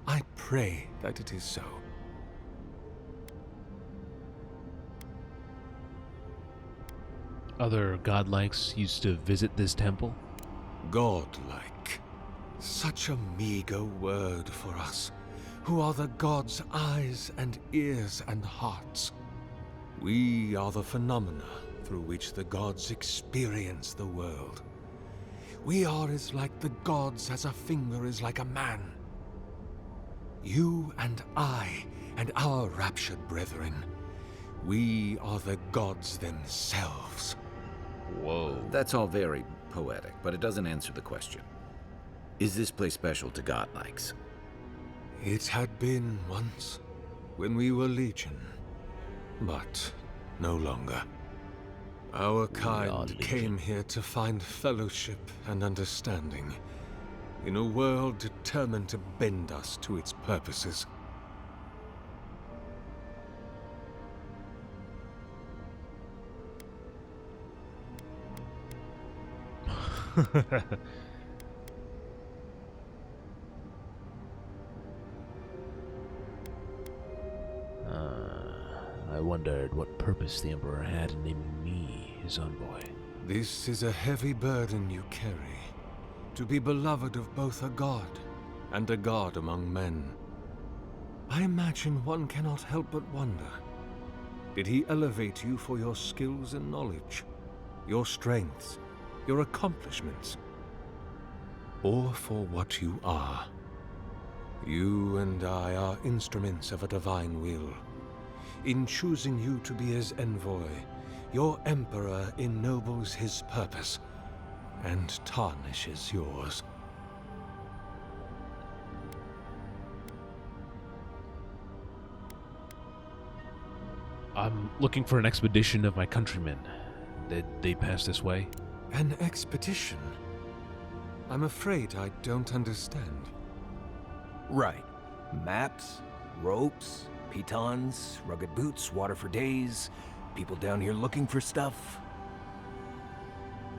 I pray that it is so. Other godlikes used to visit this temple? Godlike. Such a meager word for us, who are the gods' eyes and ears and hearts. We are the phenomena through which the gods experience the world. We are as like the gods as a finger is like a man. You and I and our raptured brethren, we are the gods themselves. Whoa. That's all very poetic, but it doesn't answer the question. Is this place special to godlikes? It had been once, when we were legion, but no longer. Our kind came here to find fellowship and understanding, in a world determined to bend us to its purposes. I wondered what purpose the Emperor had in naming me his envoy. This is a heavy burden you carry, to be beloved of both a god and a god among men. I imagine one cannot help but wonder, did he elevate you for your skills and knowledge, your strengths, your accomplishments, or for what you are? You and I are instruments of a divine will. In choosing you to be his envoy, your emperor ennobles his purpose and tarnishes yours. I'm looking for an expedition of my countrymen. Did they pass this way? An expedition? I'm afraid I don't understand. Right. Maps, ropes, pitons, rugged boots, water for days, people down here looking for stuff.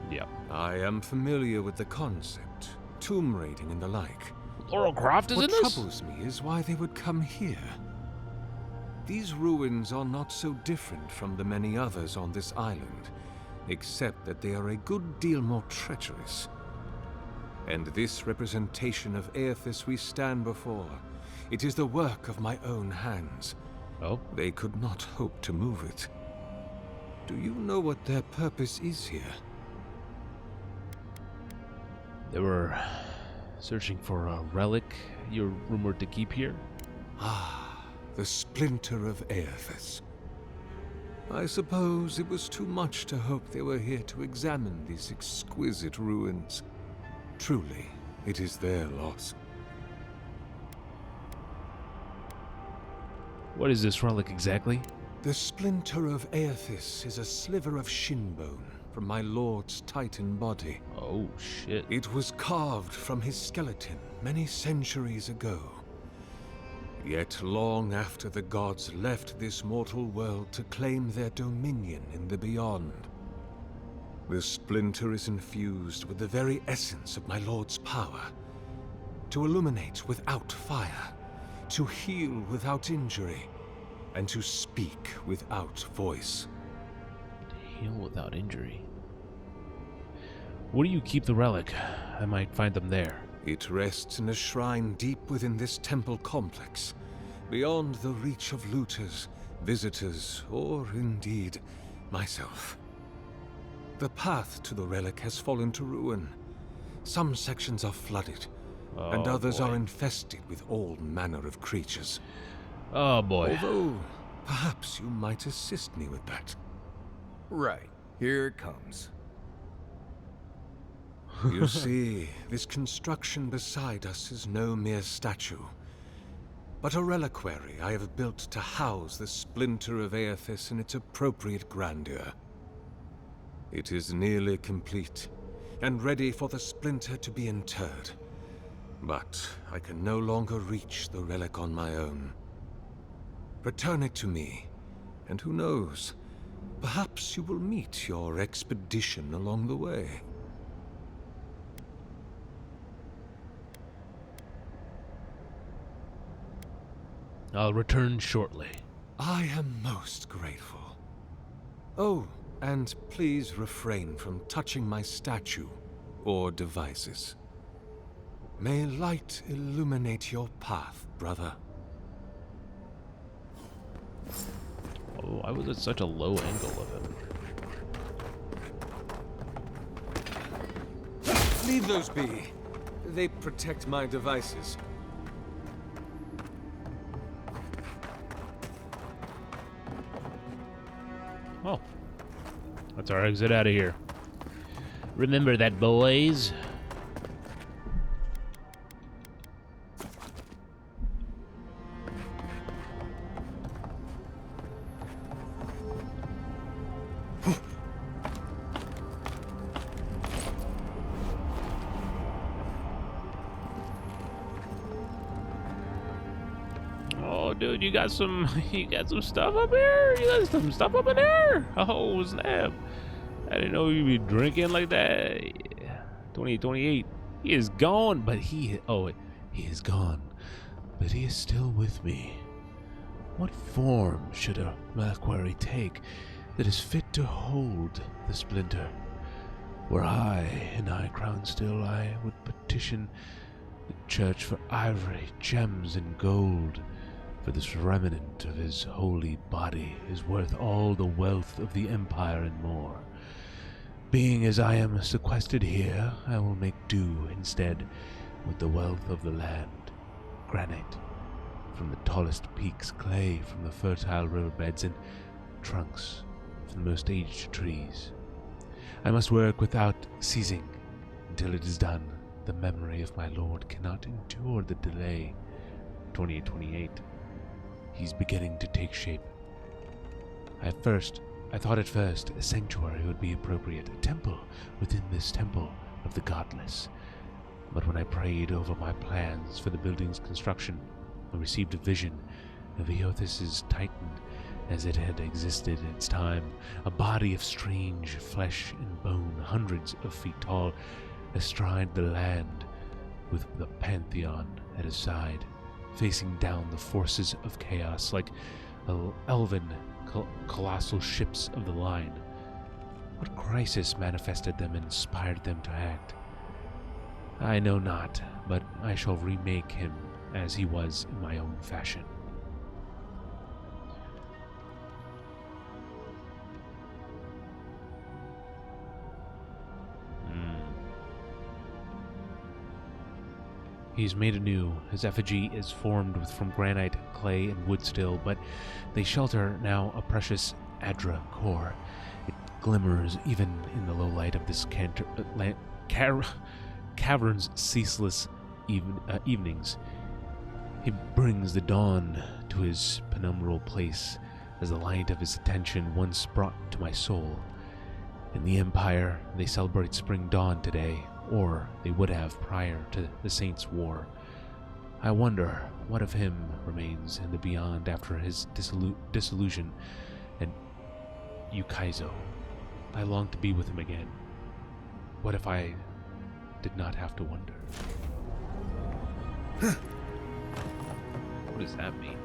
Yep. I am familiar with the concept, tomb raiding and the like. Laurel Croft is in this? What troubles me is why they would come here. These ruins are not so different from the many others on this island, except that they are a good deal more treacherous. And this representation of EOTHAS we stand before, it is the work of my own hands. Oh? They could not hope to move it. Do you know what their purpose is here? They were searching for a relic you're rumored to keep here? Ah, the splinter of EOTHAS. I suppose it was too much to hope they were here to examine these exquisite ruins. Truly, it is their loss. What is this relic exactly? The splinter of EOTHAS is a sliver of shin bone from my lord's titan body. Oh, shit. It was carved from his skeleton many centuries ago. Yet long after the gods left this mortal world to claim their dominion in the beyond, the splinter is infused with the very essence of my lord's power. To illuminate without fire, to heal without injury, and to speak without voice. Heal without injury. Where do you keep the relic? I might find them there. It rests in a shrine deep within this temple complex, beyond the reach of looters, visitors, or indeed, myself. The path to the relic has fallen to ruin. Some sections are flooded, and others are infested with all manner of creatures. Oh boy. Although, perhaps you might assist me with that. Right. Here it comes. You see, this construction beside us is no mere statue, but a reliquary I have built to house the splinter of EOTHAS in its appropriate grandeur. It is nearly complete, and ready for the splinter to be interred. But I can no longer reach the relic on my own. Return it to me, and who knows, perhaps you will meet your expedition along the way. I'll return shortly. I am most grateful. Oh, and please refrain from touching my statue or devices. May light illuminate your path, brother. Oh, I was at such a low angle of him. Leave those be. They protect my devices. Oh. That's our exit out of here. Remember that, boys. Oh, dude, you got some stuff up here? You got some stuff up in there? Oh, snap. I didn't know you'd be drinking like that. 2028. He is gone, but he is gone, but he is still with me. What form should a reliquary take that is fit to hold the splinter? Were I and I crowned still, I would petition the church for ivory, gems, and gold. For this remnant of his holy body is worth all the wealth of the empire and more. Being as I am sequestered here, I will make do instead with the wealth of the land. Granite from the tallest peaks, clay from the fertile riverbeds, and trunks from the most aged trees. I must work without ceasing until it is done. The memory of my lord cannot endure the delay. 2828. He's beginning to take shape. I thought at first a sanctuary would be appropriate, a temple within this temple of the godless. But when I prayed over my plans for the building's construction, I received a vision of EOTHAS' Titan as it had existed in its time, a body of strange flesh and bone, hundreds of feet tall, astride the land, with the Pantheon at his side, facing down the forces of chaos like elven colossal ships of the line. What crisis manifested them and inspired them to act? I know not, but I shall remake him as he was in my own fashion. He's made anew. His effigy is formed from granite, clay, and wood still, but they shelter now a precious Adra core. It glimmers even in the low light of this cavern's ceaseless evenings. He brings the dawn to his penumbral place as the light of his attention once brought to my soul. In the Empire, they celebrate spring dawn today, or they would have prior to the Saints' War. I wonder what of him remains in the beyond after his dissolution and Ukaizo. I long to be with him again. What if I did not have to wonder? What does that mean?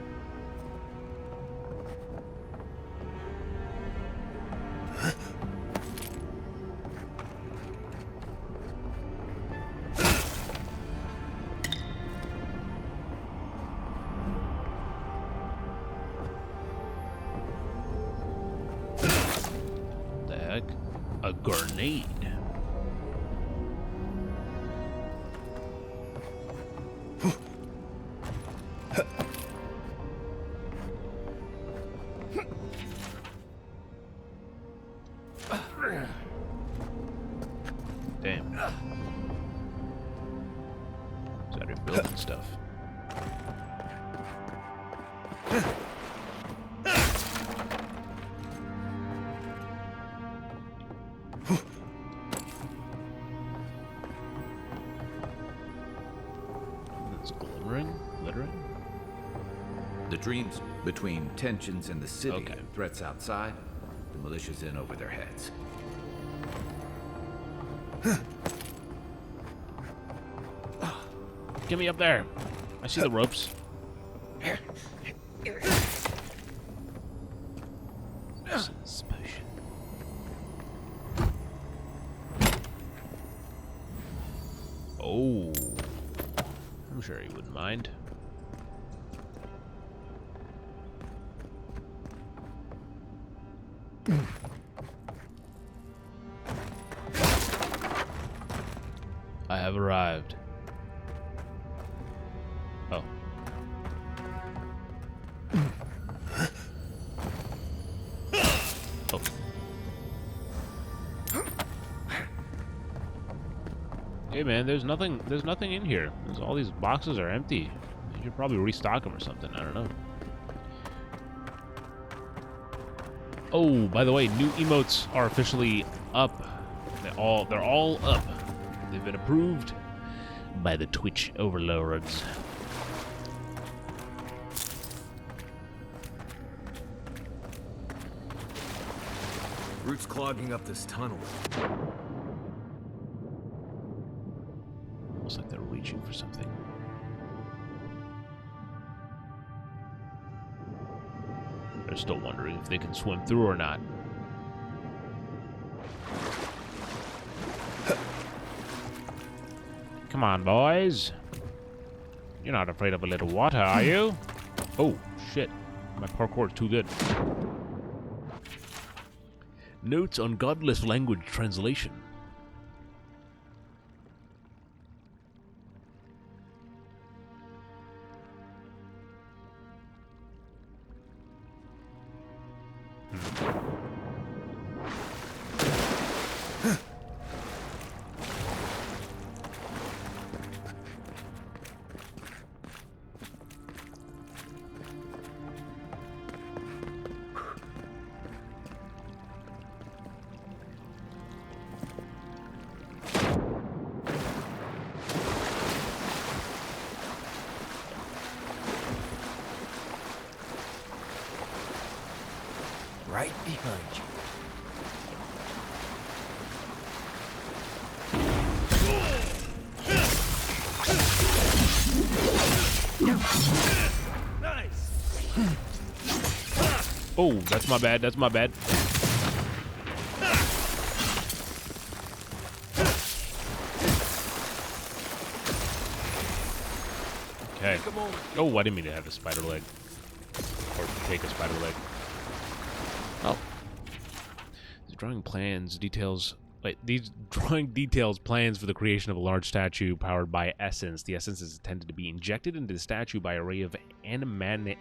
A grenade. Damn. Started building stuff. The dreams between tensions in the city and threats outside, the militia's in over their heads. Get me up there. I see the ropes. Suspicion. Oh. I'm sure he wouldn't mind. have arrived. Oh. Oh. Hey man, there's nothing in here. All these boxes are empty. You should probably restock them or something. I don't know. Oh, by the way, new emotes are officially up. They're all up. They've been approved by the Twitch overlords. Roots clogging up this tunnel. Almost like they're reaching for something. They're still wondering if they can swim through or not. Come on, boys. You're not afraid of a little water, are you? Oh, shit. My parkour is too good. Notes on godless language translation. Right behind you. Oh, that's my bad. That's my bad. Okay. Oh, I didn't mean to have a spider leg. Or take a spider leg. Oh. These drawing plans details. Wait, these drawing details plans for the creation of a large statue powered by essence. The essence is intended to be injected into the statue by an array of animantic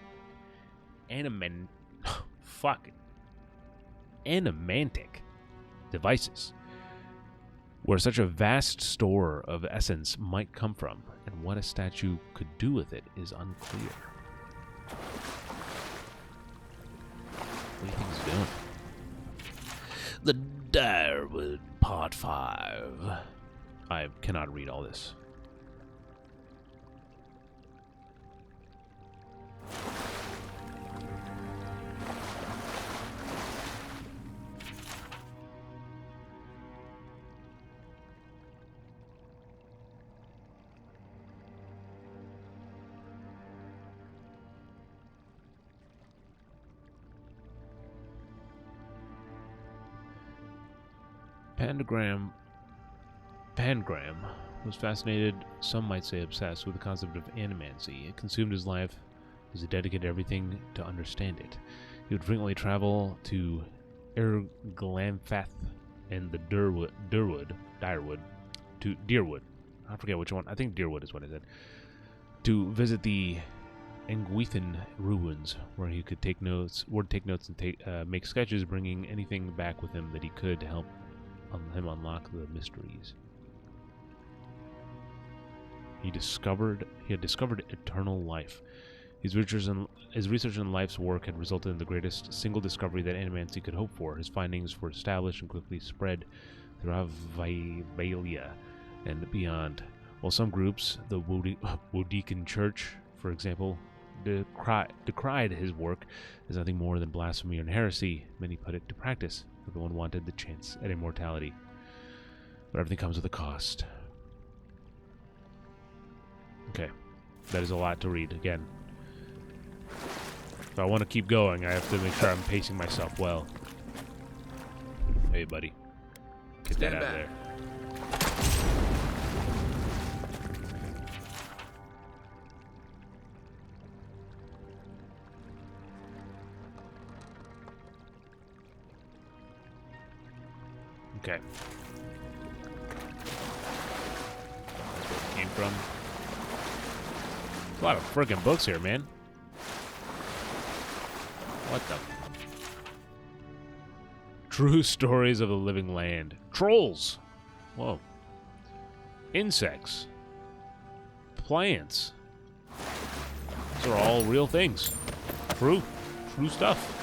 devices. Where such a vast store of essence might come from, and what a statue could do with it is unclear. What do you think he's doing? The Direwood, Part 5. I cannot read all this. Pangram was fascinated, some might say obsessed, with the concept of animancy. It consumed his life as he dedicated everything to understand it. He would frequently travel to Erglamfath and the Deerwood. I forget which one. I think Deerwood is what I said. To visit the Angwithan ruins, where he could take notes, and make sketches, bringing anything back with him that he could to help him unlock the mysteries. He had discovered eternal life. His research in life's work had resulted in the greatest single discovery that animancy could hope for. His findings were established and quickly spread throughout Valia and beyond. While some groups, the Wodican Church, for example, decried his work as nothing more than blasphemy and heresy, many put it to practice. Everyone wanted the chance at immortality. But everything comes with a cost. Okay. That is a lot to read, again. If I want to keep going, I have to make sure I'm pacing myself well. Hey, buddy. Get that out of there. Okay. from. A lot of friggin' books here, man. What the? True stories of the living land. Trolls. Whoa. Insects. Plants. These are all real things. True stuff.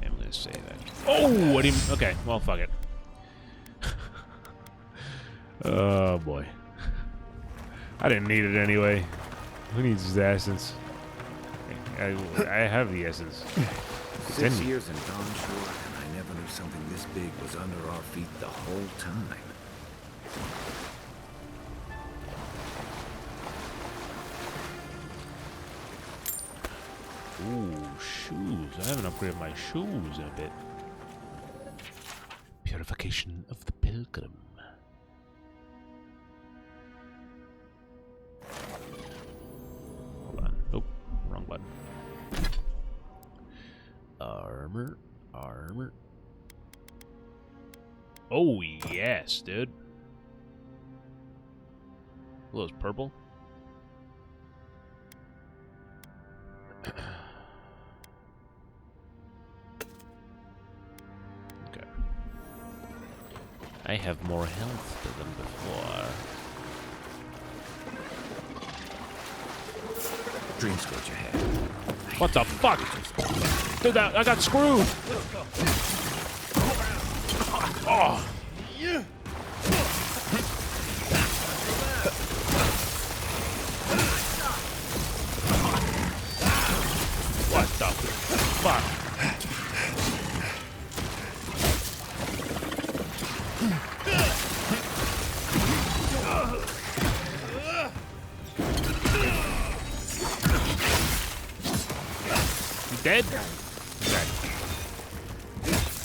I'm gonna say that. Oh, what do you? Okay, well, fuck it. Oh boy. I didn't need it anyway. Who needs his essence? I have the essence. 6 years in Dawnshore, and I never knew something this big was under our feet the whole time. Ooh, shoes. I haven't upgraded my shoes in a bit. Purification of the Pilgrim. Hold on. Oh, wrong button. Armor. Oh, yes, dude. Glow's purple. Okay. I have more health than before. Dream Scourge ahead. What the fuck? Dude, I got screwed! Oh! What the fuck? You dead? Okay.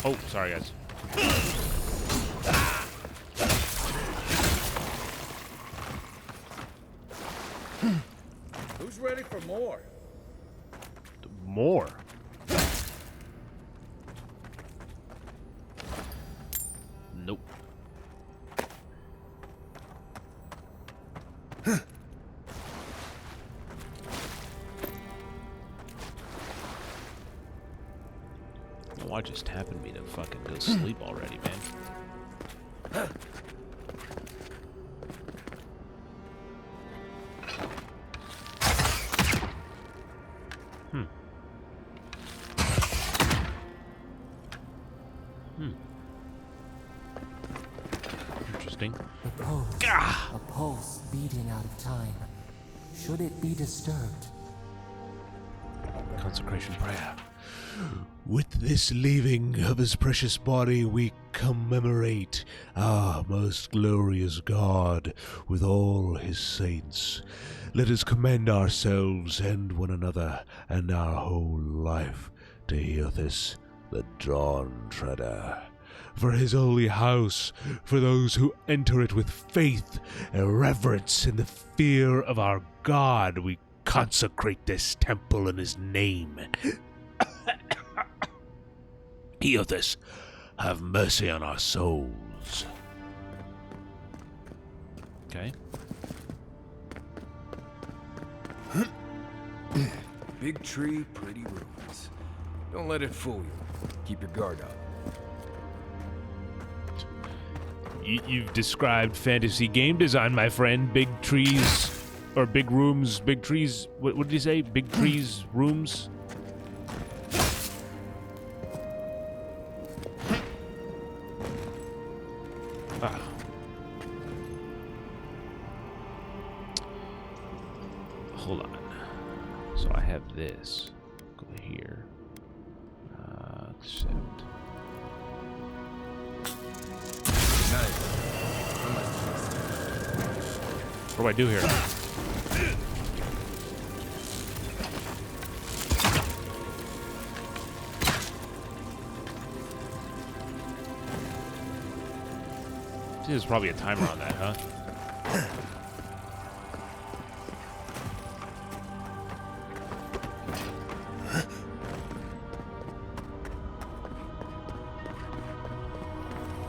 Oh, sorry guys. Who's ready for more? More? Nope. Watch just tapping me to fucking go sleep already, man. Interesting. The pulse, a pulse beating out of time. Should it be disturbed? Consecration prayer. With this leaving of his precious body, we commemorate our most glorious God with all his saints. Let us commend ourselves and one another and our whole life to EOTHAS, the Dawn Treader. For his holy house, for those who enter it with faith, reverence, and the fear of our God, we consecrate this temple in his name. EOTHAS, have mercy on our souls. Okay. Big tree, pretty ruins. Don't let it fool you. Keep your guard up. You've described fantasy game design, my friend. Big trees, or big rooms, big trees. What did you say? Big trees, rooms? Ah. Hold on. So I have this. Go here. Accept. What do I do here? There's probably a timer on that, huh?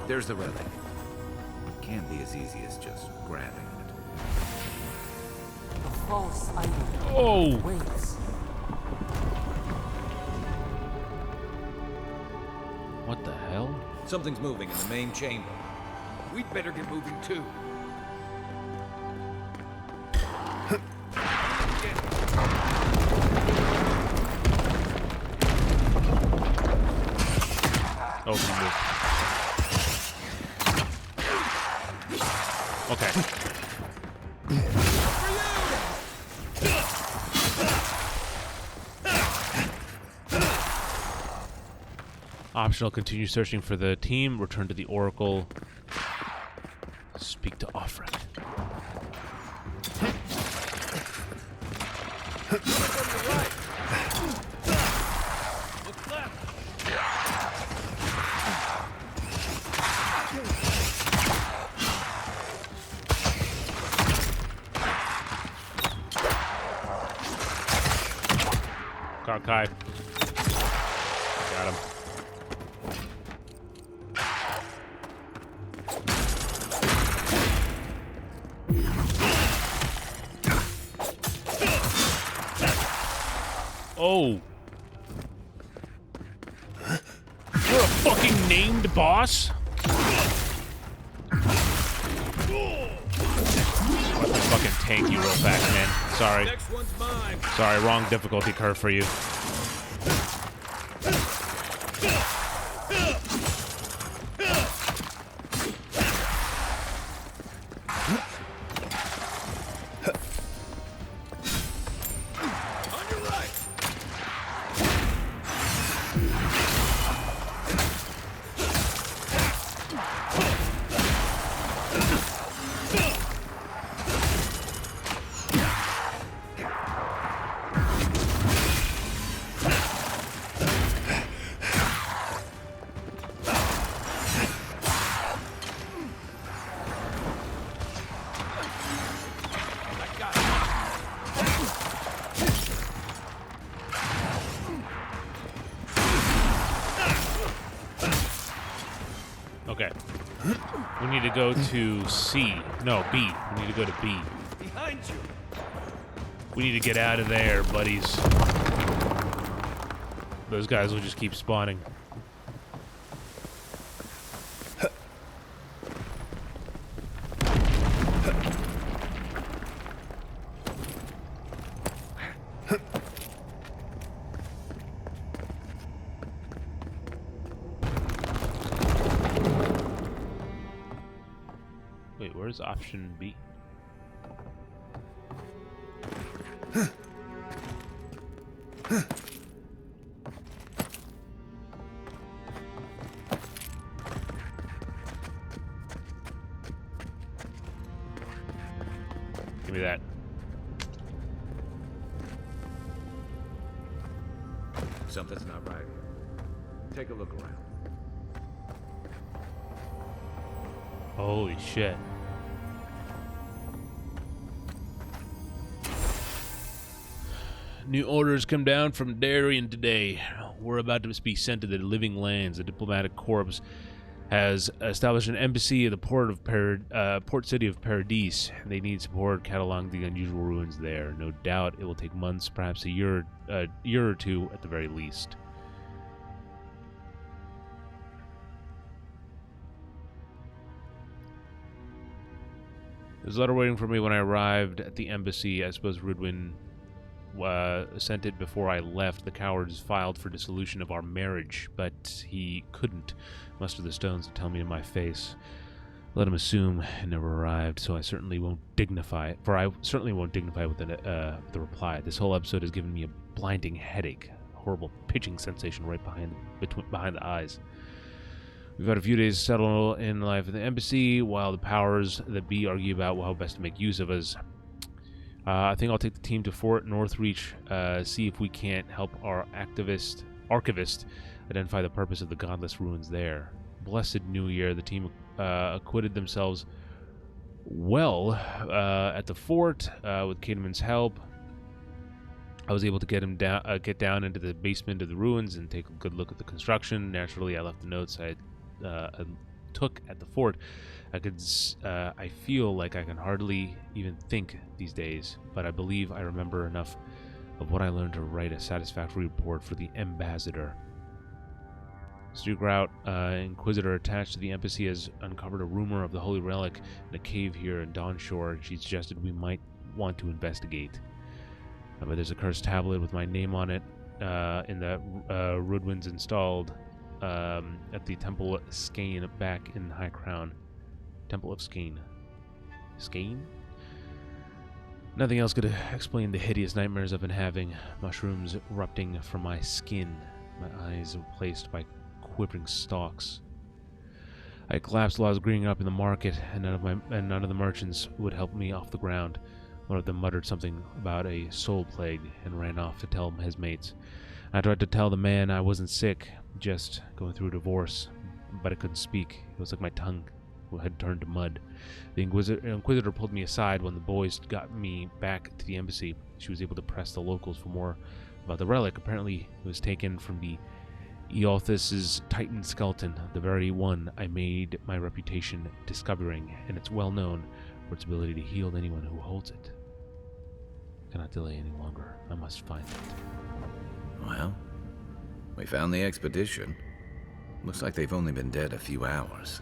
There's the relic. Can't be as easy as just grabbing it. The false item. Oh! Waits. What the hell? Something's moving in the main chamber. We'd better get moving too. Open move. Okay. Optional, continue searching for the team. Return to the Oracle. Speak to Offred. Kai. Got him. Oh. You're a fucking named boss? Let me fucking tank you real fast, man. Sorry. Next one's mine. Sorry, wrong difficulty curve for you. Okay. We need to go to C. No, B. We need to go to B. Behind you. We need to get out of there, buddies. Those guys will just keep spawning. Wait, where's option B? Give me that. Something's not right. Take a look around. Holy shit. New orders come down from Darien today. We're about to be sent to the living lands. The diplomatic corps has established an embassy at the port city of Paradis. They need support cataloging the unusual ruins there. No doubt it will take months, perhaps a year or two at the very least. There's a letter waiting for me when I arrived at the embassy. I suppose Ridwin sent it before I left. The cowards filed for dissolution of our marriage, but he couldn't muster the stones to tell me in my face. Let him assume it never arrived, so I certainly won't dignify it. For I certainly won't dignify with the reply. This whole episode has given me a blinding headache, a horrible pitching sensation right behind the eyes. We've had a few days to settle in life at the embassy, while the powers that be argue about how best to make use of us. I think I'll take the team to Fort Northreach, see if we can't help our archivist identify the purpose of the godless ruins there. Blessed New Year. The team acquitted themselves well at the fort with Kidman's help. I was able to get down into the basement of the ruins and take a good look at the construction. Naturally, I left the notes I took at the fort. I feel like I can hardly even think these days, but I believe I remember enough of what I learned to write a satisfactory report for the ambassador. Stu Grout, Inquisitor attached to the embassy, has uncovered a rumor of the Holy Relic in a cave here in Dawnshore, and she suggested we might want to investigate. But there's a cursed tablet with my name on it in the Rudwin's installed at the Temple of Skane back in High Crown. Temple of Skane. Skane? Nothing else could explain the hideous nightmares I've been having. Mushrooms erupting from my skin, my eyes replaced by quivering stalks. I collapsed while I was greening up in the market, and none of the merchants would help me off the ground. One of them muttered something about a soul plague and ran off to tell his mates. I tried to tell the man I wasn't sick, just going through a divorce, but I couldn't speak. It was like my tongue had turned to mud. The Inquisitor pulled me aside when the boys got me back to the embassy. She was able to press the locals for more about the relic. Apparently, it was taken from the EOTHAS' Titan skeleton, the very one I made my reputation discovering, and it's well known for its ability to heal anyone who holds it. I cannot delay any longer. I must find it. Well, we found the expedition. Looks like they've only been dead a few hours.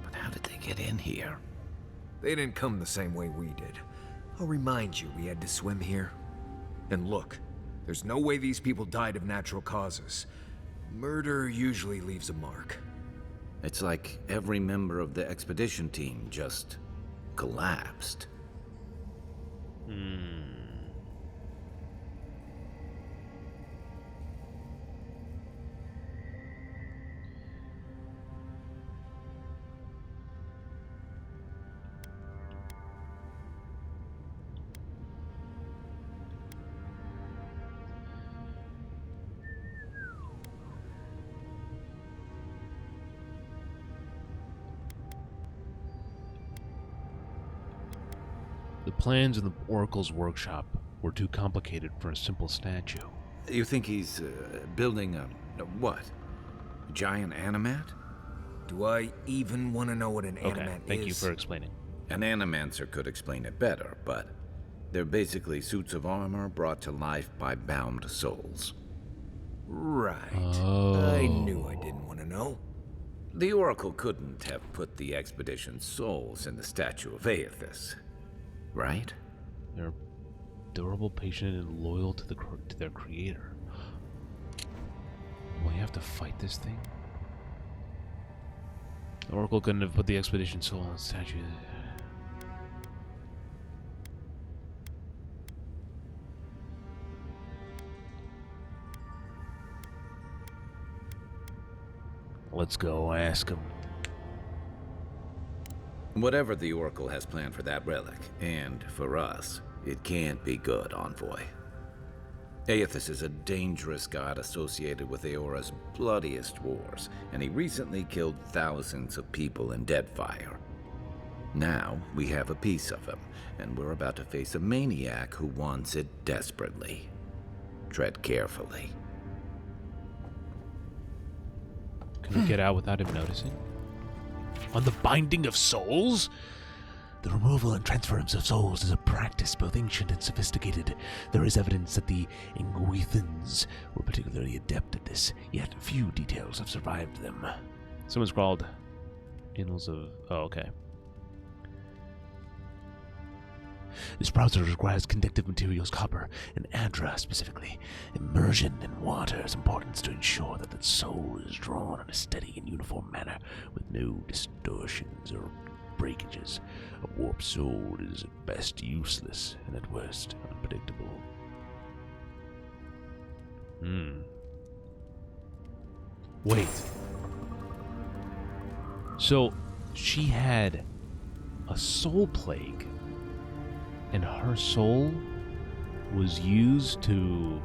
But how did they get in here? They didn't come the same way we did. I'll remind you, we had to swim here. And look, there's no way these people died of natural causes. Murder usually leaves a mark. It's like every member of the expedition team just collapsed. The plans in the Oracle's workshop were too complicated for a simple statue. You think he's building a what? A giant animat? Do I even want to know what an animat is? Thank you for explaining. An animancer could explain it better, but they're basically suits of armor brought to life by bound souls. Right. I knew I didn't want to know. The Oracle couldn't have put the expedition's souls in the statue of EOTHAS, right? They're durable, patient, and loyal to their creator. Will you have to fight this thing? The Oracle couldn't have put the expedition's soul on the statue. Let's go ask him. Whatever the Oracle has planned for that relic, and for us, it can't be good, Envoy. EOTHAS is a dangerous god associated with Eora's bloodiest wars, and he recently killed thousands of people in Deadfire. Now, we have a piece of him, and we're about to face a maniac who wants it desperately. Tread carefully. Can we get out without him noticing? On the binding of souls? The removal and transference of souls is a practice both ancient and sophisticated. There is evidence that the EOTHAS were particularly adept at this, yet few details have survived them. Someone scrawled Annals of... Oh, okay. This process requires conductive materials, copper and andra specifically. Immersion in water is important to ensure that the soul is drawn in a steady and uniform manner with no distortions or breakages. A warped soul is at best useless and at worst unpredictable. Wait. So, she had a soul plague, and her soul was used to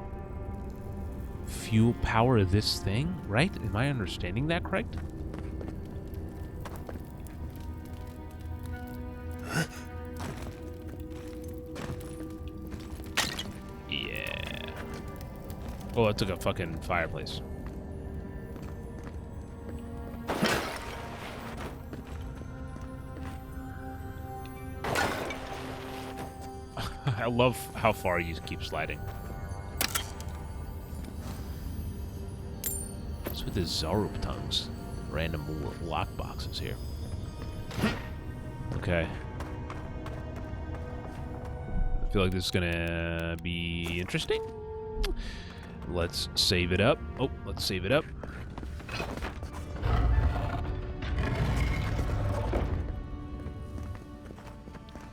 fuel power this thing, right? Am I understanding that correct? Oh, I took a fucking fireplace. I love how far you keep sliding. What's with his Zarup tongues? Random lock boxes here. Okay. I feel like this is gonna be interesting. Let's save it up. Oh, let's save it up.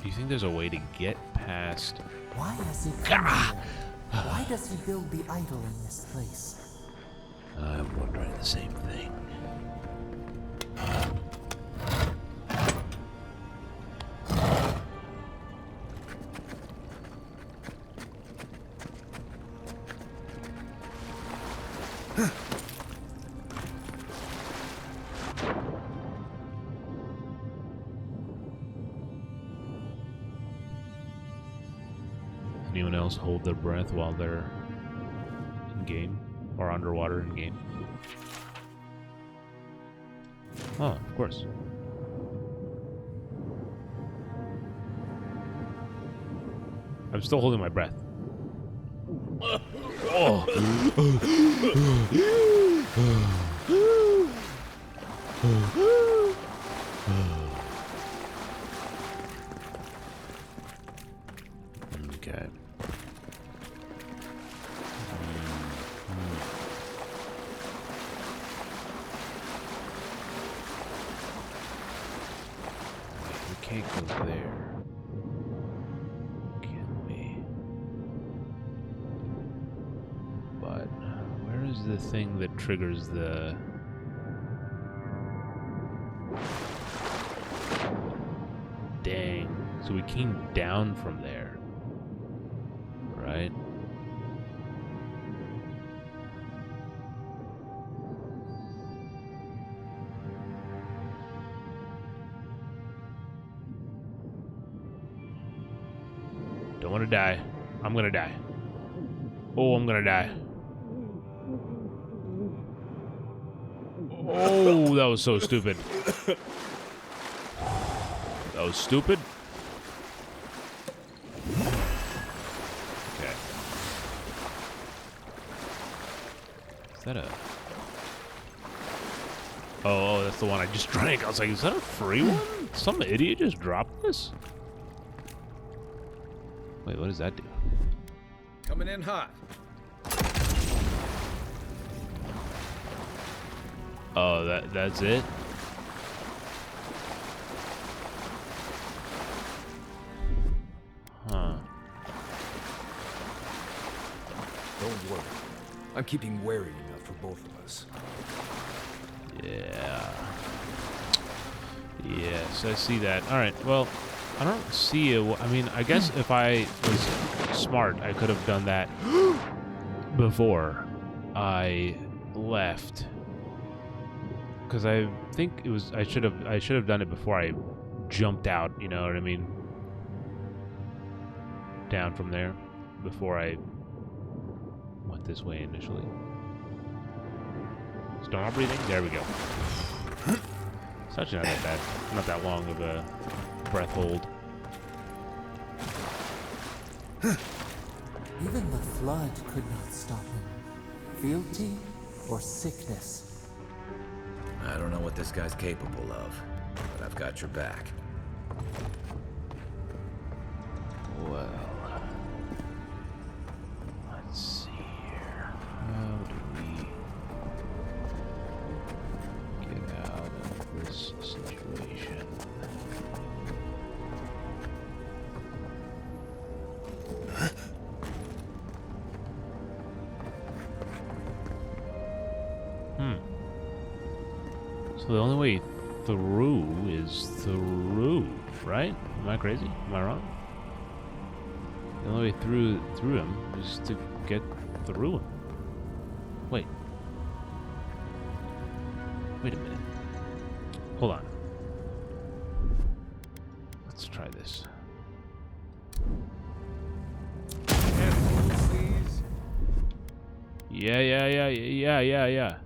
Do you think there's a way to get past? Why has he come here? Why does he build the idol in this place? I'm wondering the same thing. Anyone else hold their breath while they're in game or underwater in game? Oh, of course. I'm still holding my breath. Oh. Okay. We can't go there. Can we? But where is the thing that triggers the... Dang. So we came down from there. Right? Don't want to die. I'm gonna die. Oh, I'm gonna die. Oh, that was so stupid. That was stupid. Okay. Is that a... Oh, that's the one I just drank. I was like, is that a free one? Some idiot just dropped this? Wait, what does that do? Coming in hot. Oh, that's it? Huh. Don't worry. I'm keeping wary enough for both of us. Yeah. Yes, I see that. All right, well, I don't see a... I mean, I guess if I was smart, I could have done that before I left. Because I think it was... I should have done it before I jumped out, you know what I mean? Down from there, before I went this way initially. Still not breathing? There we go. It's actually not that bad. Not that long of a breath hold. Even the flood could not stop him. Fealty or sickness? I don't know what this guy's capable of, but I've got your back. Well, let's see here. How do we get out of this situation? So the only way through is through, right? Am I crazy? Am I wrong? The only way through him is to get through him. Wait. Wait a minute. Hold on. Let's try this. Yeah.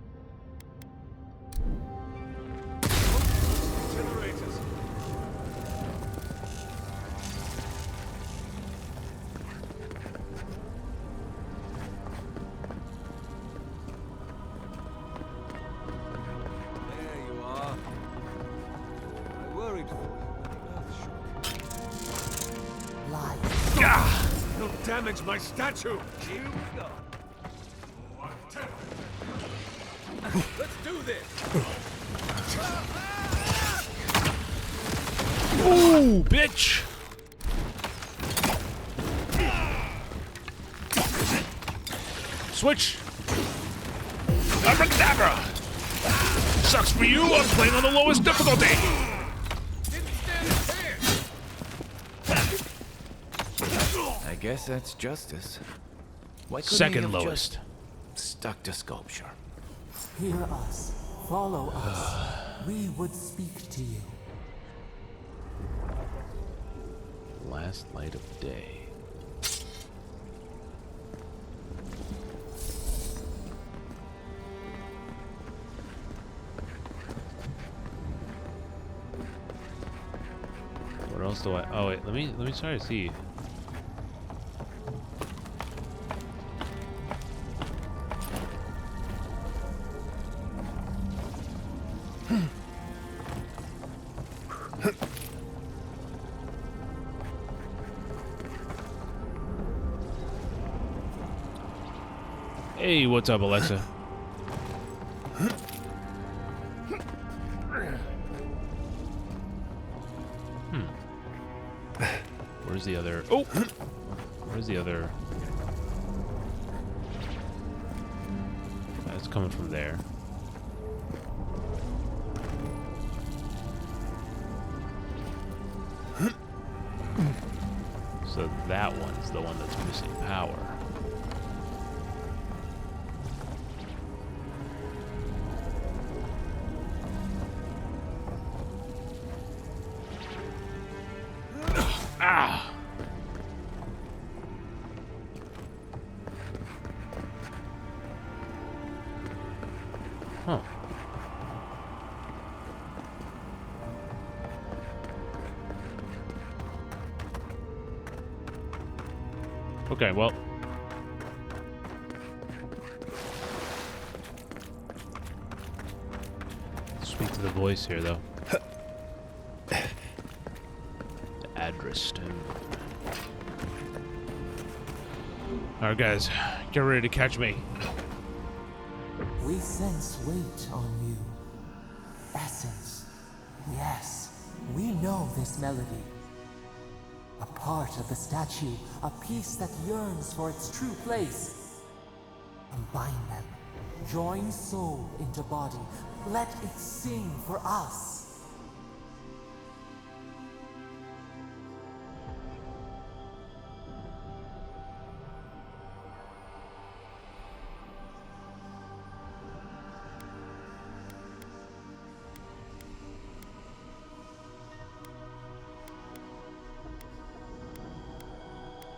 Generators. There you are. I worried for you when the earth shook. Lies. Gah! Don't damage my statue! Here we go. Let's do this! Ooh, bitch! Switch! Abracadabra! Sucks for you, I'm playing on the lowest difficulty! I guess that's justice. Why couldn't Second he have lowest. just stuck to sculpture? Hear us. Follow us. We would speak to you. Last light of day. What else do I? Oh wait, let me try to see. Hey, what's up, Alexa? Where's the other? Oh, where's the other? It's coming from there. So that one's the one that's missing power. Ah! Huh. Okay, well. Speak to the voice here, though. The address stone. Alright, guys. Get ready to catch me. We sense weight on you. Essence. Yes, we know this melody. A part of the statue, a piece that yearns for its true place. Combine them. Join soul into body. Let it sing for us.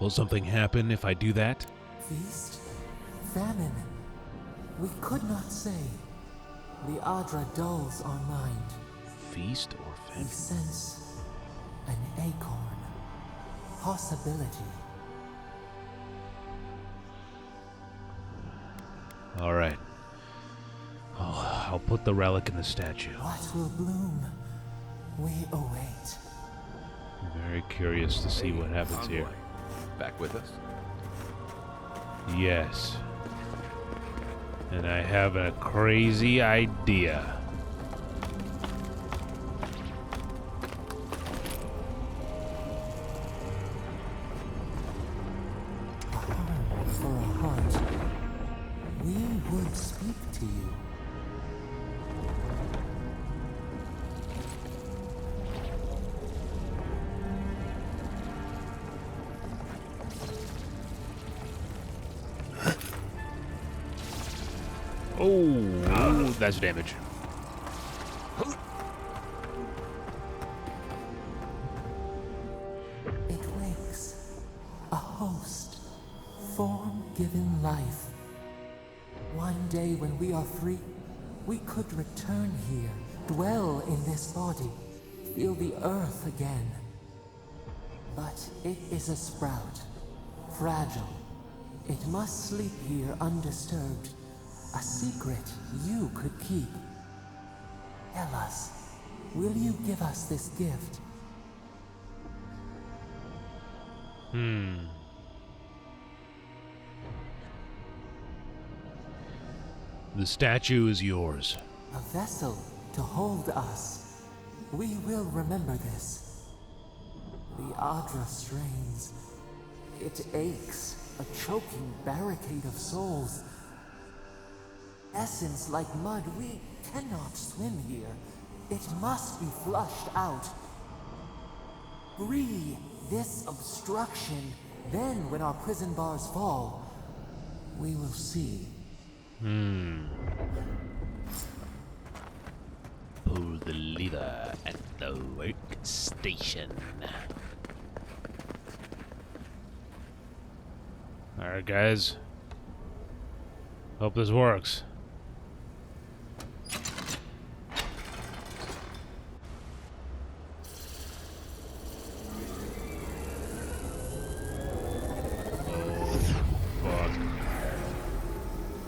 Will something happen if I do that? Feast? Famine? We could not say. The Adra dulls our mind. Feast or famine? We sense an acorn. Possibility. Alright. Oh, I'll put the relic in the statue. What will bloom? We await. I'm very curious to see what happens here. Back with us? Yes. And I have a crazy idea. For a heart, we would speak to you. Oh, that's damage. It wakes. A host. Form given life. One day when we are free, we could return here, dwell in this body, feel the earth again. But it is a sprout, fragile. It must sleep here undisturbed. A secret you could keep. Tell us, will you give us this gift? The statue is yours. A vessel to hold us. We will remember this. The Adra strains. It aches, a choking barricade of souls. Essence like mud, we cannot swim here. It must be flushed out. Free this obstruction, then when our prison bars fall, we will see. Pull the lever at the workstation. Alright, guys. Hope this works.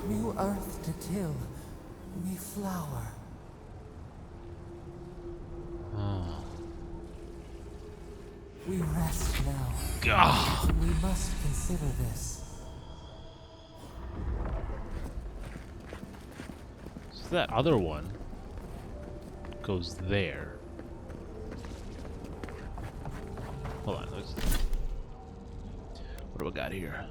New earth to till, me flower. We rest now. Gah. We must consider this. So that other one goes there. Hold on. What do I got here?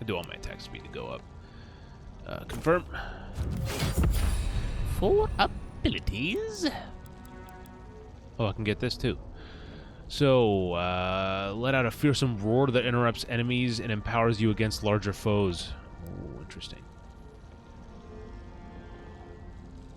I do want my attack speed to go up. Confirm. For abilities. Oh, I can get this too. So, let out a fearsome roar that interrupts enemies and empowers you against larger foes. Oh, interesting.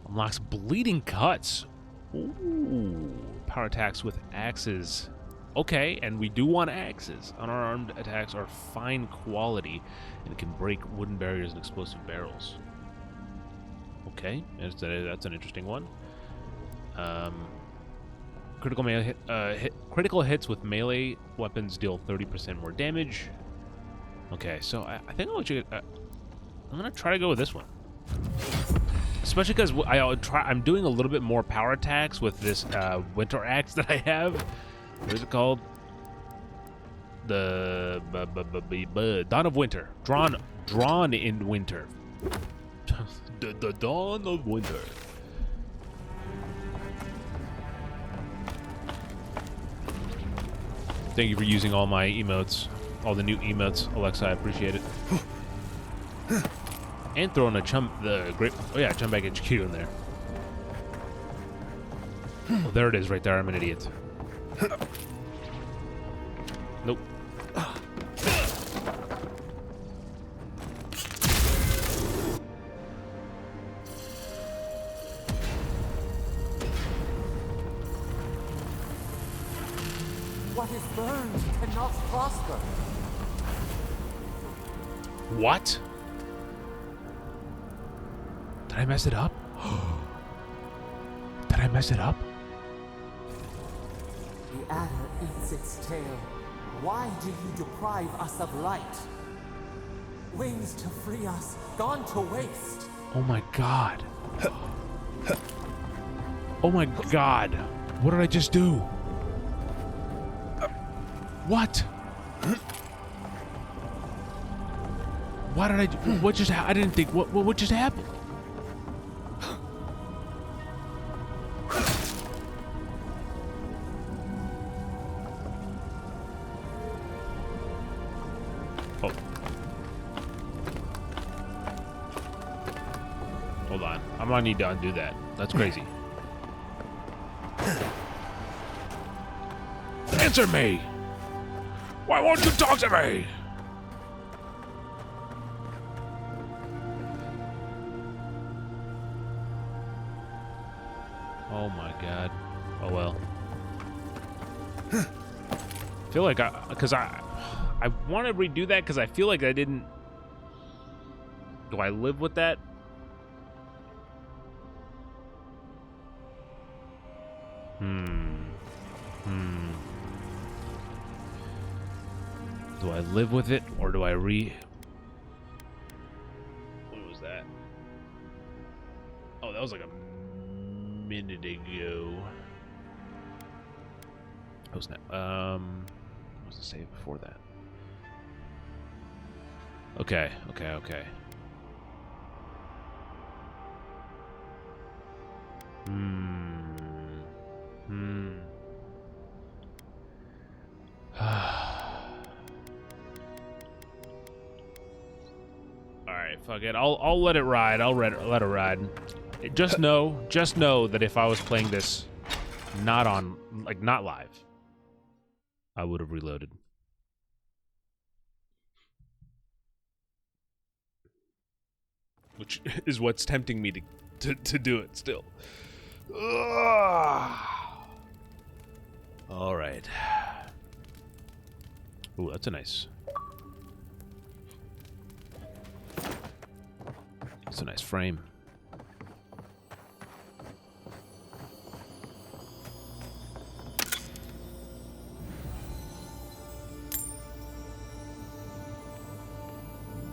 Unlocks bleeding cuts. Ooh, power attacks with axes. Okay, and we do want axes. Unarmed attacks are fine quality and can break wooden barriers and explosive barrels. Okay, that's an interesting one. Critical hits with melee weapons deal 30% more damage. Okay, so I think I'm gonna try to go with this one, especially because I'm doing a little bit more power attacks with this winter axe that I have. What is it called? The Dawn of Winter. Drawn in winter. the Dawn of Winter. Thank you for using all my emotes. All the new emotes, Alexa, I appreciate it. And throwing a chum back HQ in there. Oh, there it is right there. I'm an idiot. Nope. What is burned cannot prosper. What? Did I mess it up? Did I mess it up? The adder eats its tail. Why do you deprive us of light? Wings to free us, gone to waste. Oh my god. Oh my god. What did I just do? What? Why did I do? What just happened? I didn't think. What just happened? Oh. Hold on. I'm gonna need to undo that. That's crazy. Answer me! Why won't you talk to me? Oh my god. Oh well. I feel like I I want to redo that because I feel like I didn't. Do I live with that? Do I live with it or do I What was that? Oh, that was like a minute ago. What was that? What was the save before that? Okay. Alright, fuck it. I'll let it ride. I'll let it ride. Just know that if I was playing this not live, I would have reloaded. Which is what's tempting me to do it still. All right. Ooh, that's a nice frame.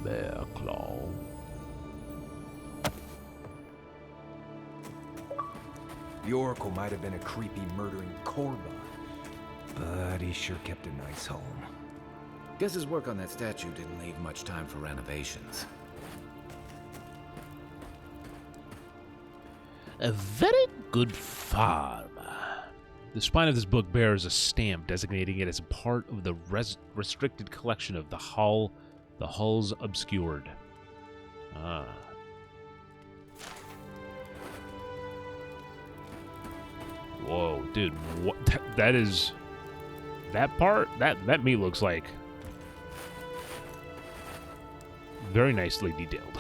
Bear claw. The Oracle might have been a creepy, murdering Korba, but he sure kept a nice home. Guess his work on that statue didn't leave much time for renovations. A very good farm. The spine of this book bears a stamp designating it as a part of the restricted collection of the Hulls Obscured. Ah. Whoa, dude, what? That is... That part? That meat looks like... very nicely detailed.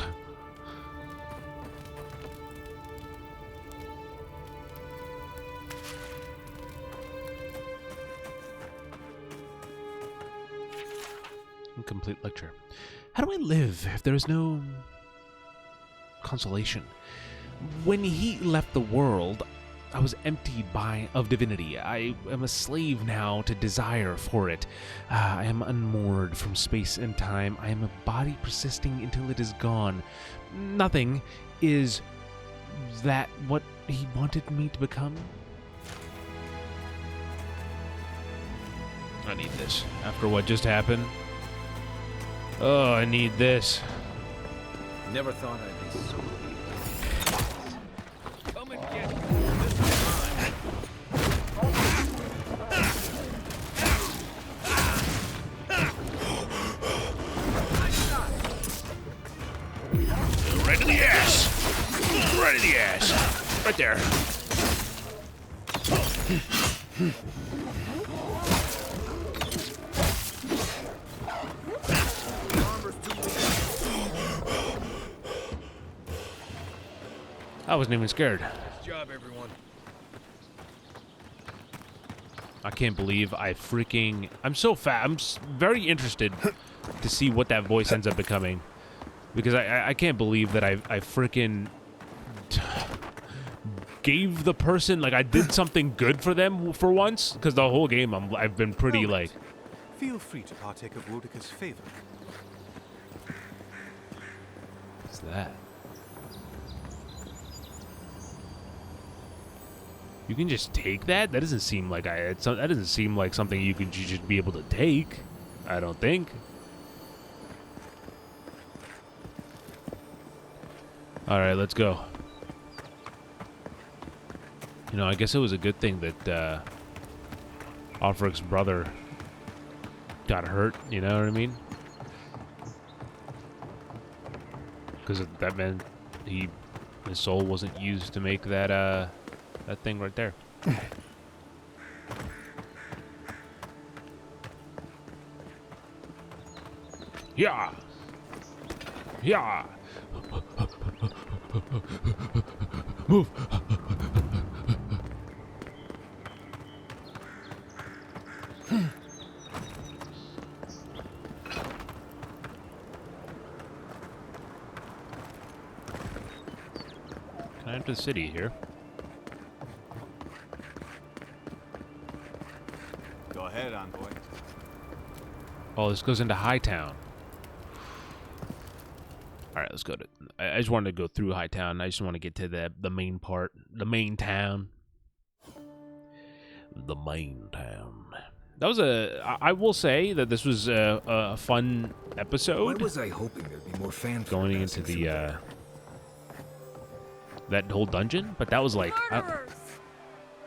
Incomplete lecture. How do I live if there is no consolation? When he left the world, I was emptied of divinity. I am a slave now to desire for it. I am unmoored from space and time. I am a body persisting until it is gone. Nothing is that what he wanted me to become? I need this. After what just happened? Oh, I need this. Never thought I'd be so Come and get me. Right to the ass! Right in the ass! Right there. I wasn't even scared. Nice job, everyone. I can't believe I'm so fat. I'm very interested to see what that voice ends up becoming. Because I can't believe that I freaking gave the person, like, I did something good for them for once. Because the whole game I've been pretty, like... Feel free to partake of Wodika's favor. What's that? You can just take that? That doesn't seem like that doesn't seem like something you should be able to take. I don't think. All right, let's go. You know, I guess it was a good thing that Ulfric's brother got hurt. You know what I mean? Because that meant his soul wasn't used to make that that thing right there. Yeah. Yeah. Move. I enter the city here. Go ahead, envoy. Oh, this goes into Hightown. All right, let's go to. I just wanted to go through Hightown. I just want to get to the main part, the main town. The main town. That was I will say that this was a fun episode. Why was I hoping there'd be more fan going into the that whole dungeon? But that was like.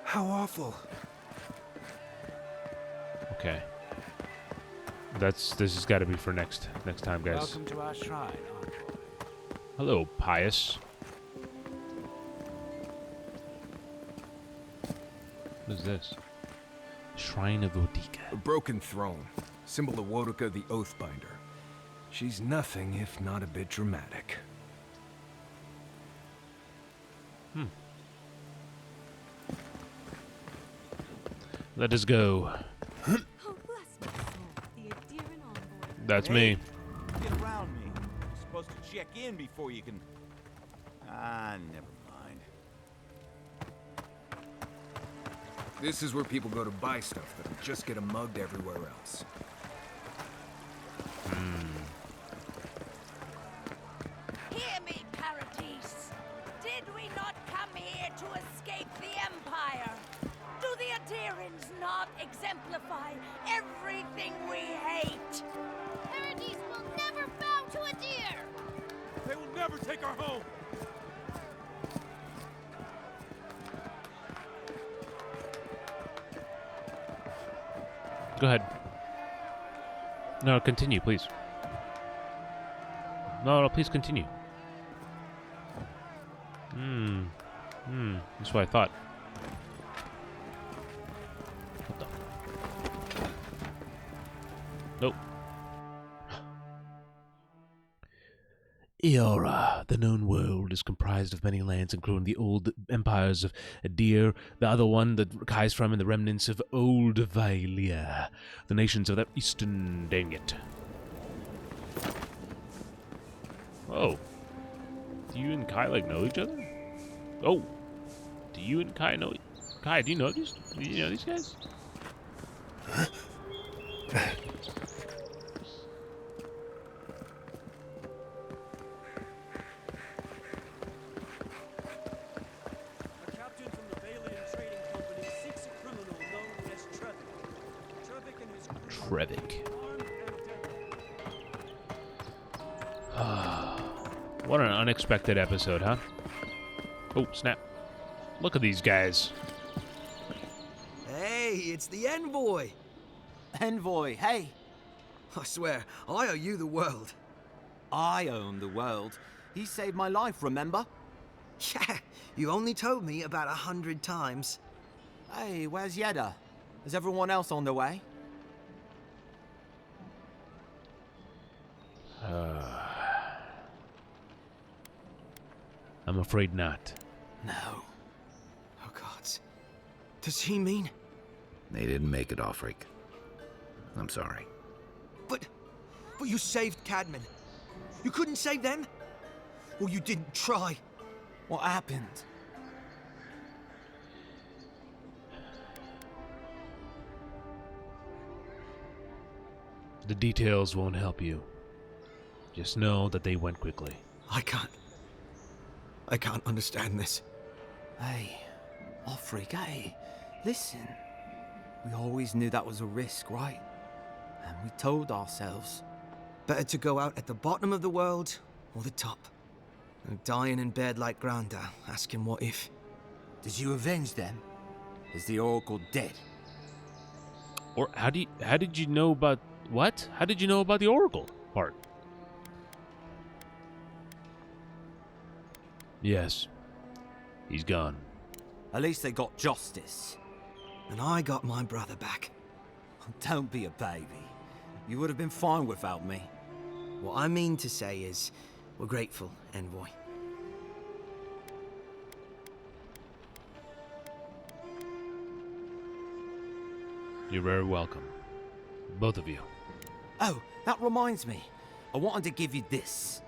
How awful. Okay. This has got to be for next time, guys. Welcome to our shrine, envoy. Hello, Pious. What is this? Shrine of Boudica. A broken throne, symbol of Wodica the Oathbinder. She's nothing if not a bit dramatic. Let us go. That's me. Get around me. You're supposed to check in before you can. Ah, never mind. This is where people go to buy stuff that'll just get them mugged everywhere else. Hear me, Paradise. Did we not come here to escape the Empire? Do the Adherents not exemplify everything we hate? Paradise will never bow to a deer! They will never take our home! Go ahead. No, continue, please. No, please continue. That's what I thought. What the? Nope. Eora, the known world, is comprised of many lands, including the old empires of Adir, the other one that Kai's from, and the remnants of Old Valia, the nations of the eastern Danget. Oh. Do you and Kai, like, know each other? Oh. Do you and Kai know... Kai, do you know these guys? Trevik. What an unexpected episode, huh? Oh, snap. Look at these guys. Hey, it's the envoy. Envoy, hey. I swear, I owe you the world. I own the world. He saved my life, remember? Yeah, you only told me about 100 times. Hey, where's Yeda? Is everyone else on their way? I'm afraid not. No. Oh, God. Does he mean? They didn't make it, Offric. I'm sorry. But you saved Cadman. You couldn't save them? Or you didn't try? What happened? The details won't help you. Just know that they went quickly. I can't understand this. Hey, Offric, hey, listen. We always knew that was a risk, right? And we told ourselves. Better to go out at the bottom of the world or the top. And dying in bed like Granda, asking what if. Did you avenge them? Is the Oracle dead? Or how did you know about what? How did you know about the Oracle part? Yes. He's gone. At least they got justice. And I got my brother back. Don't be a baby. You would have been fine without me. What I mean to say is, we're grateful, Envoy. You're very welcome. Both of you. Oh, that reminds me. I wanted to give you this.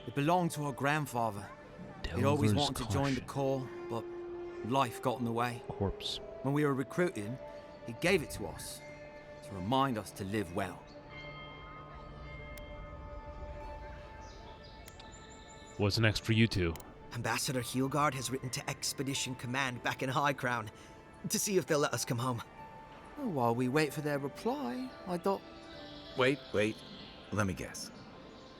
It belonged to our grandfather. He'd always Pilger's wanted to join the caution. Corps, but life got in the way. Corpse. When we were recruited, he gave it to us to remind us to live well. What's next for you two? Ambassador Heelgard has written to Expedition Command back in High Crown to see if they'll let us come home. Well, while we wait for their reply, I thought... Wait. Let me guess.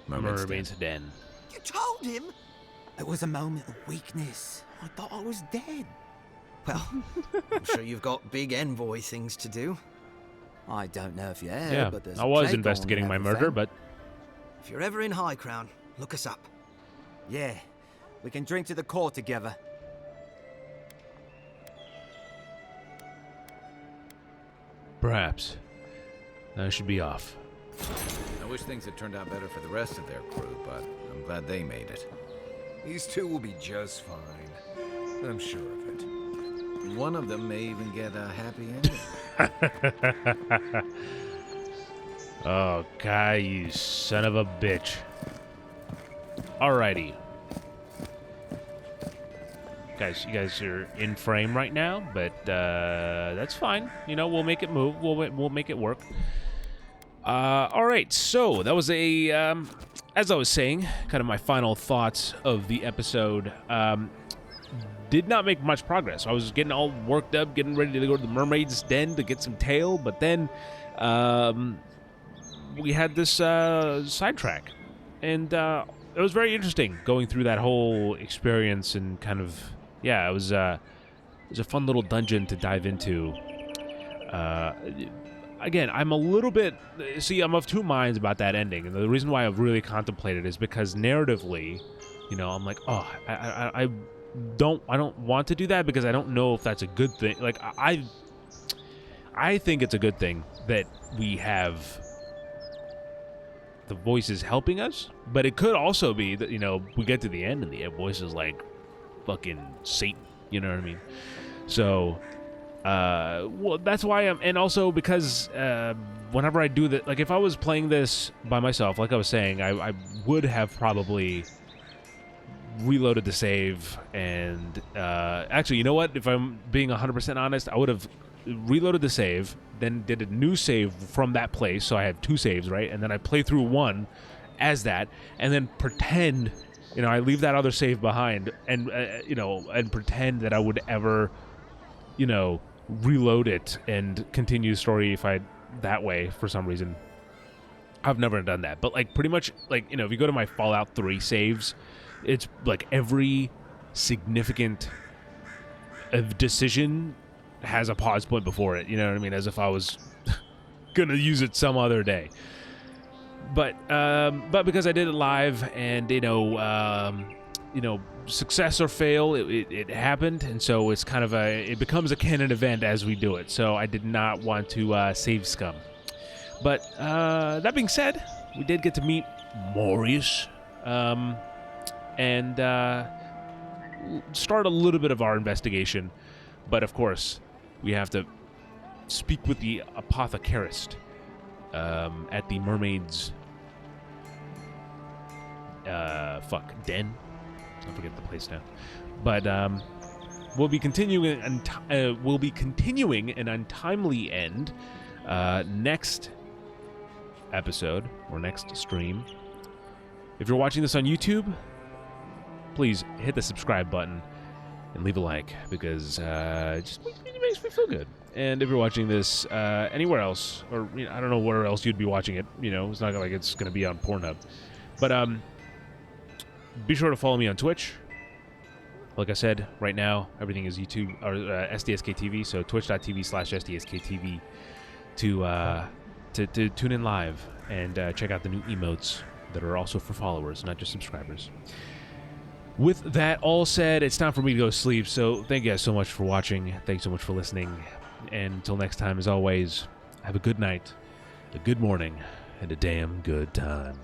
Mermaid's Den. You told him? It was a moment of weakness. I thought I was dead. Well, I'm sure you've got big envoy things to do. I don't know if you have, Yeah, but there's I was plague investigating on my everything. murder, but If you're ever in High Crown, look us up. Yeah, we can drink to the Corps together. perhaps I should be off. I wish things had turned out better for the rest of their crew, but I'm glad they made it. These two will be just fine. I'm sure of it. One of them may even get a happy ending. Oh, Kai, you son of a bitch. Alrighty. Guys, you guys are in frame right now, but that's fine. You know, we'll make it move. We'll make it work. All right, so that was a, as I was saying, kind of my final thoughts of the episode. Did not make much progress. I was getting all worked up, getting ready to go to the Mermaid's Den to get some tail, but then we had this sidetrack, and it was very interesting going through that whole experience and kind of, yeah, it was a fun little dungeon to dive into. Again, I'm a little bit, I'm of two minds about that ending, and the reason why I've really contemplated is because narratively, you know, I'm like, oh, I don't want to do that because I don't know if that's a good thing. Like, I think it's a good thing that we have the voices helping us, but it could also be that, you know, we get to the end and the voice is like fucking Satan, you know what I mean? So, well, that's why and also because whenever I do that, like if I was playing this by myself, like I was saying, I would have probably reloaded the save, and actually, you know what? If I'm being 100% honest, I would have reloaded the save, then did a new save from that place, so I have two saves, right? And then I play through one as that, and then pretend, you know, I leave that other save behind, and you know, and pretend that I would ever, you know, reload it and continue the story if I that way for some reason. I've never done that, but like pretty much, like, you know, if you go to my Fallout 3 saves, it's like every significant decision has a pause point before it, you know what I mean, as if I was gonna use it some other day. But because I did it live, and you know, success or fail, it happened, and so it's kind of it becomes a canon event as we do it. So I did not want to save scum. But that being said, we did get to meet Marius, and start a little bit of our investigation. But of course, we have to speak with the apothecarist at the Mermaid's den. I forget the place now. But we'll be continuing an untimely end next episode or next stream. If you're watching this on YouTube, please hit the subscribe button and leave a like, because it just makes me feel good. And if you're watching this anywhere else, or you know, I don't know where else you'd be watching it, you know, it's not like it's going to be on Pornhub. But be sure to follow me on Twitch. Like I said, right now everything is YouTube or SDSK TV, so twitch.tv/SDSK TV to tune in live and check out the new emotes that are also for followers, not just subscribers. With that all said, it's time for me to go to sleep, so thank you guys so much for watching. Thanks so much for listening. And until next time, as always, have a good night, a good morning, and a damn good time.